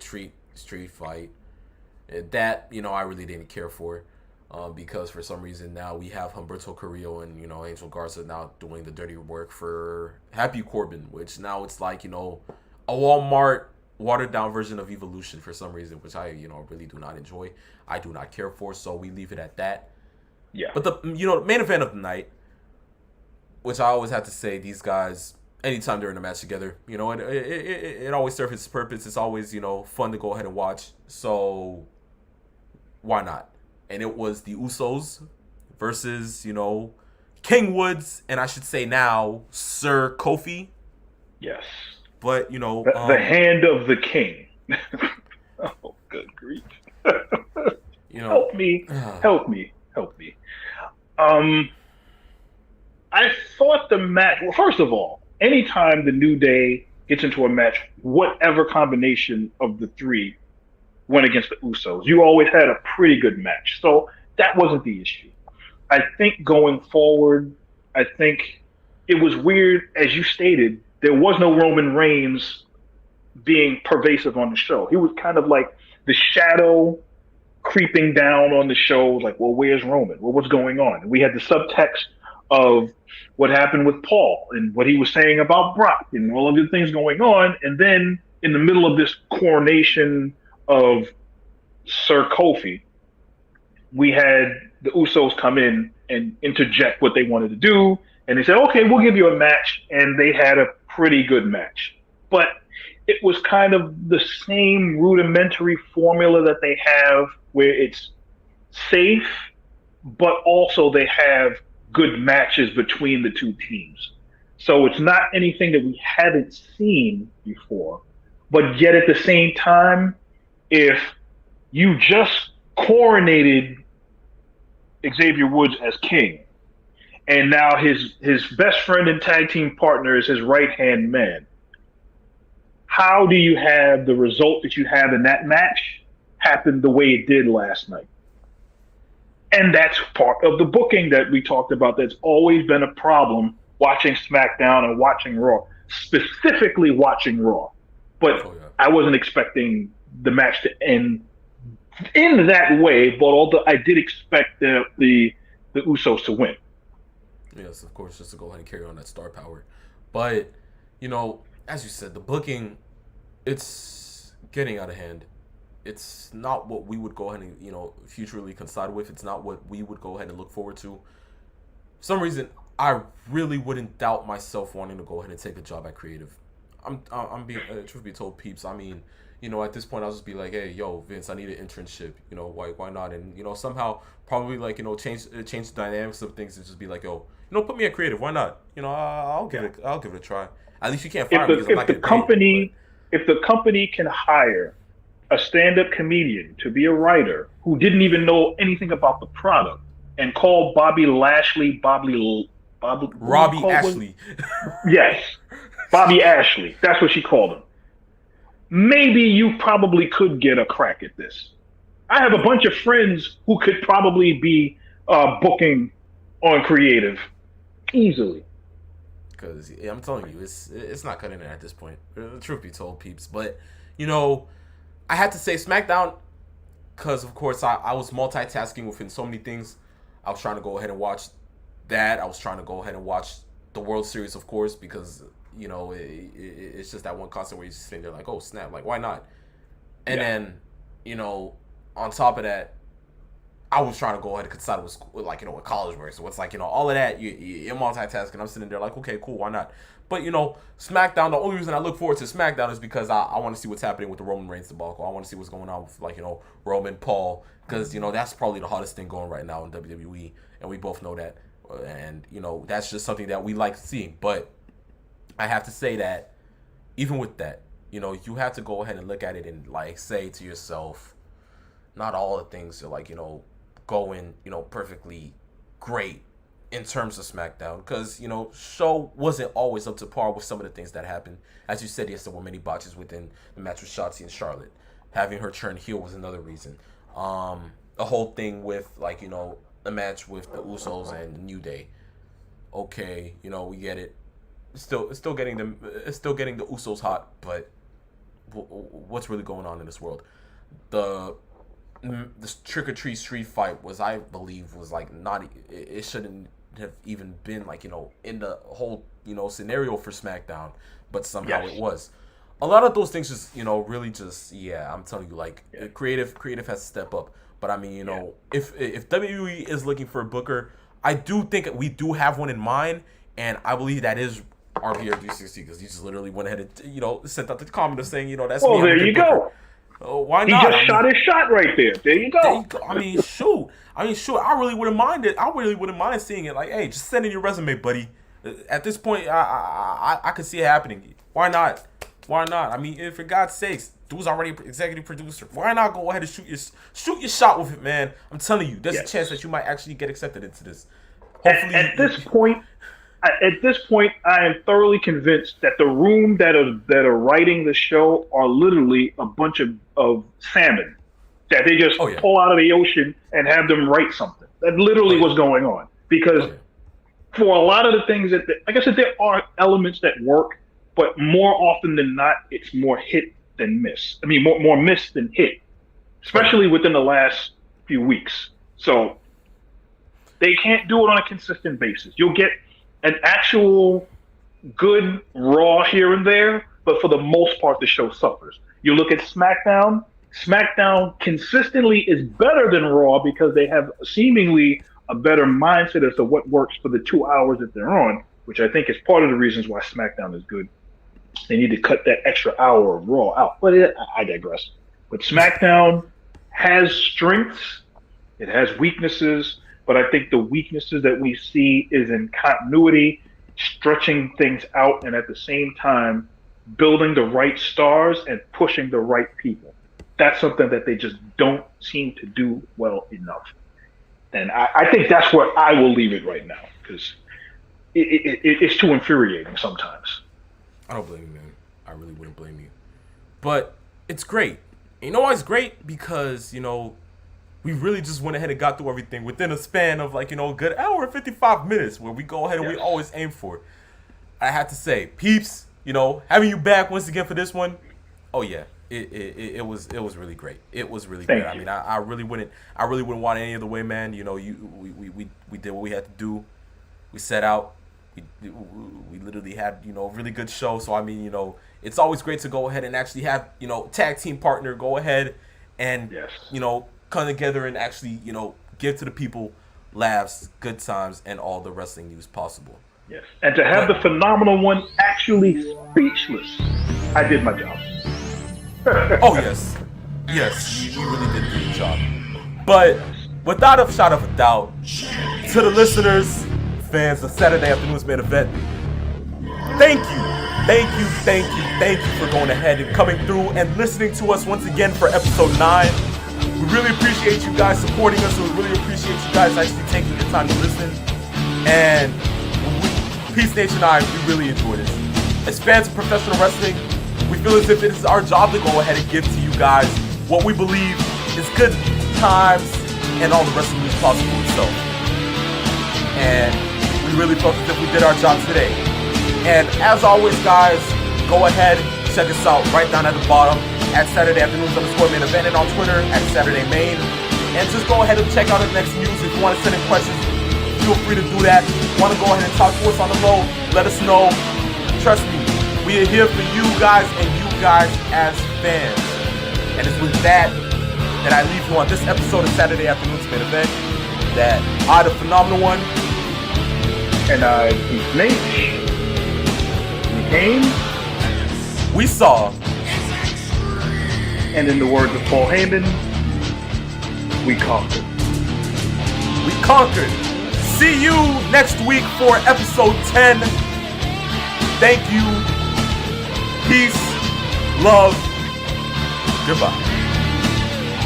Street fight. That, I really didn't care for. because for some reason now we have Humberto Carrillo and Angel Garza now doing the dirty work for Happy Corbin, which now it's like a Walmart watered down version of Evolution for some reason, which I really do not enjoy. I do not care for, so we leave it at that. Yeah. But the main event of the night, which I always have to say, these guys, anytime they're in a match together, it always serves its purpose. It's always fun to go ahead and watch. So why not? And it was the Usos versus King Woods, and I should say now Sir Kofi. Yes. But the hand of the king. Oh, good grief! Help me! I thought the match. Well, first of all, anytime the New Day gets into a match, whatever combination of the three went against the Usos, you always had a pretty good match. So that wasn't the issue. I think going forward, I think it was weird, as you stated, there was no Roman Reigns being pervasive on the show. He was kind of like the shadow creeping down on the show, like, well, where's Roman? Well, what's going on? And we had the subtext of what happened with Paul and what he was saying about Brock and all of the things going on. And then in the middle of this coronation of Sir Kofi, we had the Usos come in and interject what they wanted to do. And they said, okay, we'll give you a match. And they had a pretty good match. But it was kind of the same rudimentary formula that they have where it's safe, but also they have good matches between the two teams. So it's not anything that we haven't seen before. But yet at the same time, if you just coronated Xavier Woods as king, and now his best friend and tag team partner is his right-hand man, how do you have the result that you have in that match happen the way it did last night? And that's part of the booking that we talked about that's always been a problem watching SmackDown and watching Raw, specifically watching Raw. But I wasn't expecting the match to end in that way, but although I did expect the Usos to win. Yes, of course, just to go ahead and carry on that star power. But, as you said, the booking, it's getting out of hand. It's not what we would go ahead and, futurely coincide with. It's not what we would go ahead and look forward to. For some reason, I really wouldn't doubt myself wanting to go ahead and take a job at creative. I'm being, truth be told, peeps, I mean, at this point, I'll just be like, hey, yo, Vince, I need an internship. Why not? And, somehow probably like, change the dynamics of things and just be like, yo, put me at creative. Why not? I'll give it a try. At least you can't fire me because I'm not getting paid. If the company can hire a stand-up comedian to be a writer who didn't even know anything about the product and call Robbie Ashley. Yes, Bobby Ashley. That's what she called him. Maybe you probably could get a crack at this. I have a bunch of friends who could probably be booking on creative easily. Because I'm telling you, it's not cutting it at this point. Truth be told, peeps. But I had to say SmackDown because, of course, I was multitasking within so many things. I was trying to go ahead and watch that. I was trying to go ahead and watch the World Series, of course, because it's just that one constant where you're just sitting there like, oh snap, like why not? And then on top of that, I was trying to go ahead and consider with like with college work. So it's like all of that you're multitasking. I'm sitting there like, okay, cool, why not? But SmackDown. The only reason I look forward to SmackDown is because I want to see what's happening with the Roman Reigns debacle. I want to see what's going on with Roman Paul, because that's probably the hottest thing going right now in WWE, and we both know that. And that's just something that we like seeing. But I have to say that even with that, you have to go ahead and look at it and like say to yourself, not all the things are going perfectly great in terms of SmackDown, because show wasn't always up to par with some of the things that happened. As you said, yes, there were many botches within the match with Shotzi and Charlotte. Having her turn heel was another reason. The whole thing with the match with the Usos and New Day. Okay, we get it. It's still getting the Usos hot, but what's really going on in this world? The this Trick or Treat street fight was, I believe, was like not. It shouldn't have even been like, in the whole scenario for SmackDown, but somehow it was. A lot of those things just really just I'm telling you, like creative has to step up. But I mean, if WWE is looking for a booker, I do think we do have one in mind, and I believe that is RVR360, because he just literally went ahead and sent out the comment saying that's me. Oh, there you go. Why not? He just shot his shot right there. There you go. I mean, shoot. I really wouldn't mind it. I really wouldn't mind seeing it. Like, hey, just send in your resume, buddy. At this point, I could see it happening. Why not? Why not? I mean, for God's sakes, dude's already executive producer. Why not go ahead and shoot your shot with it, man? I'm telling you, there's a chance that you might actually get accepted into this. Hopefully, at this point, I am thoroughly convinced that the room that are writing the show are literally a bunch of salmon that they just pull out of the ocean and have them write something. That's literally what's going on. Because for a lot of the things that, like I said, there are elements that work, but more often than not, it's more hit than miss. I mean, more miss than hit, especially within the last few weeks. So they can't do it on a consistent basis. You'll get an actual good Raw here and there, but for the most part, the show suffers. You look at SmackDown. SmackDown consistently is better than Raw because they have seemingly a better mindset as to what works for the 2 hours that they're on, which I think is part of the reasons why SmackDown is good. They need to cut that extra hour of Raw out. But I digress. But SmackDown has strengths. It has weaknesses. But I think the weaknesses that we see is in continuity, stretching things out, and at the same time, building the right stars and pushing the right people. That's something that they just don't seem to do well enough. And I think that's where I will leave it right now, because it's too infuriating sometimes. I don't blame you, man. I really wouldn't blame you. But it's great. You know why it's great? Because, we really just went ahead and got through everything within a span of, like, a good hour and 55 minutes, where we go ahead and we always aim for. I have to say, peeps, having you back once again for this one, oh yeah, it was really great. It was really great. I mean, I really wouldn't want it any other way, man. We did what we had to do. We set out. We literally had a really good show. So I mean, it's always great to go ahead and actually have tag team partner go ahead and come together and actually give to the people laughs, good times, and all the wrestling news possible. Yes, and to have the phenomenal one actually speechless. I did my job. Oh yes, you really did do your job. But without a shot of a doubt, to the listeners, fans of Saturday Afternoon's Main Event, thank you for going ahead and coming through and listening to us once again for episode 9. We really appreciate you guys supporting us, and we really appreciate you guys actually taking your time to listen. And Peace Nation and I, we really enjoy this. As fans of professional wrestling, we feel as if it is our job to go ahead and give to you guys what we believe is good times and all the wrestling news possible itself. And we really felt as if we did our job today. And as always, guys, go ahead, check us out right down at the bottom at Saturday Afternoons_Main Event, and on Twitter at Saturday Main. And just go ahead and check out the next news. If you want to send in questions, feel free to do that. Want to go ahead and talk to us on the low, let us know. Trust me, we are here for you guys and you guys as fans. And it's with that I leave you on this episode of Saturday Afternoon's Main Event. That I, the phenomenal one, and I, Keith Nate, we came, we saw, and in the words of Paul Heyman, we conquered. We conquered. See you next week for episode 10. Thank you. Peace. Love. Goodbye.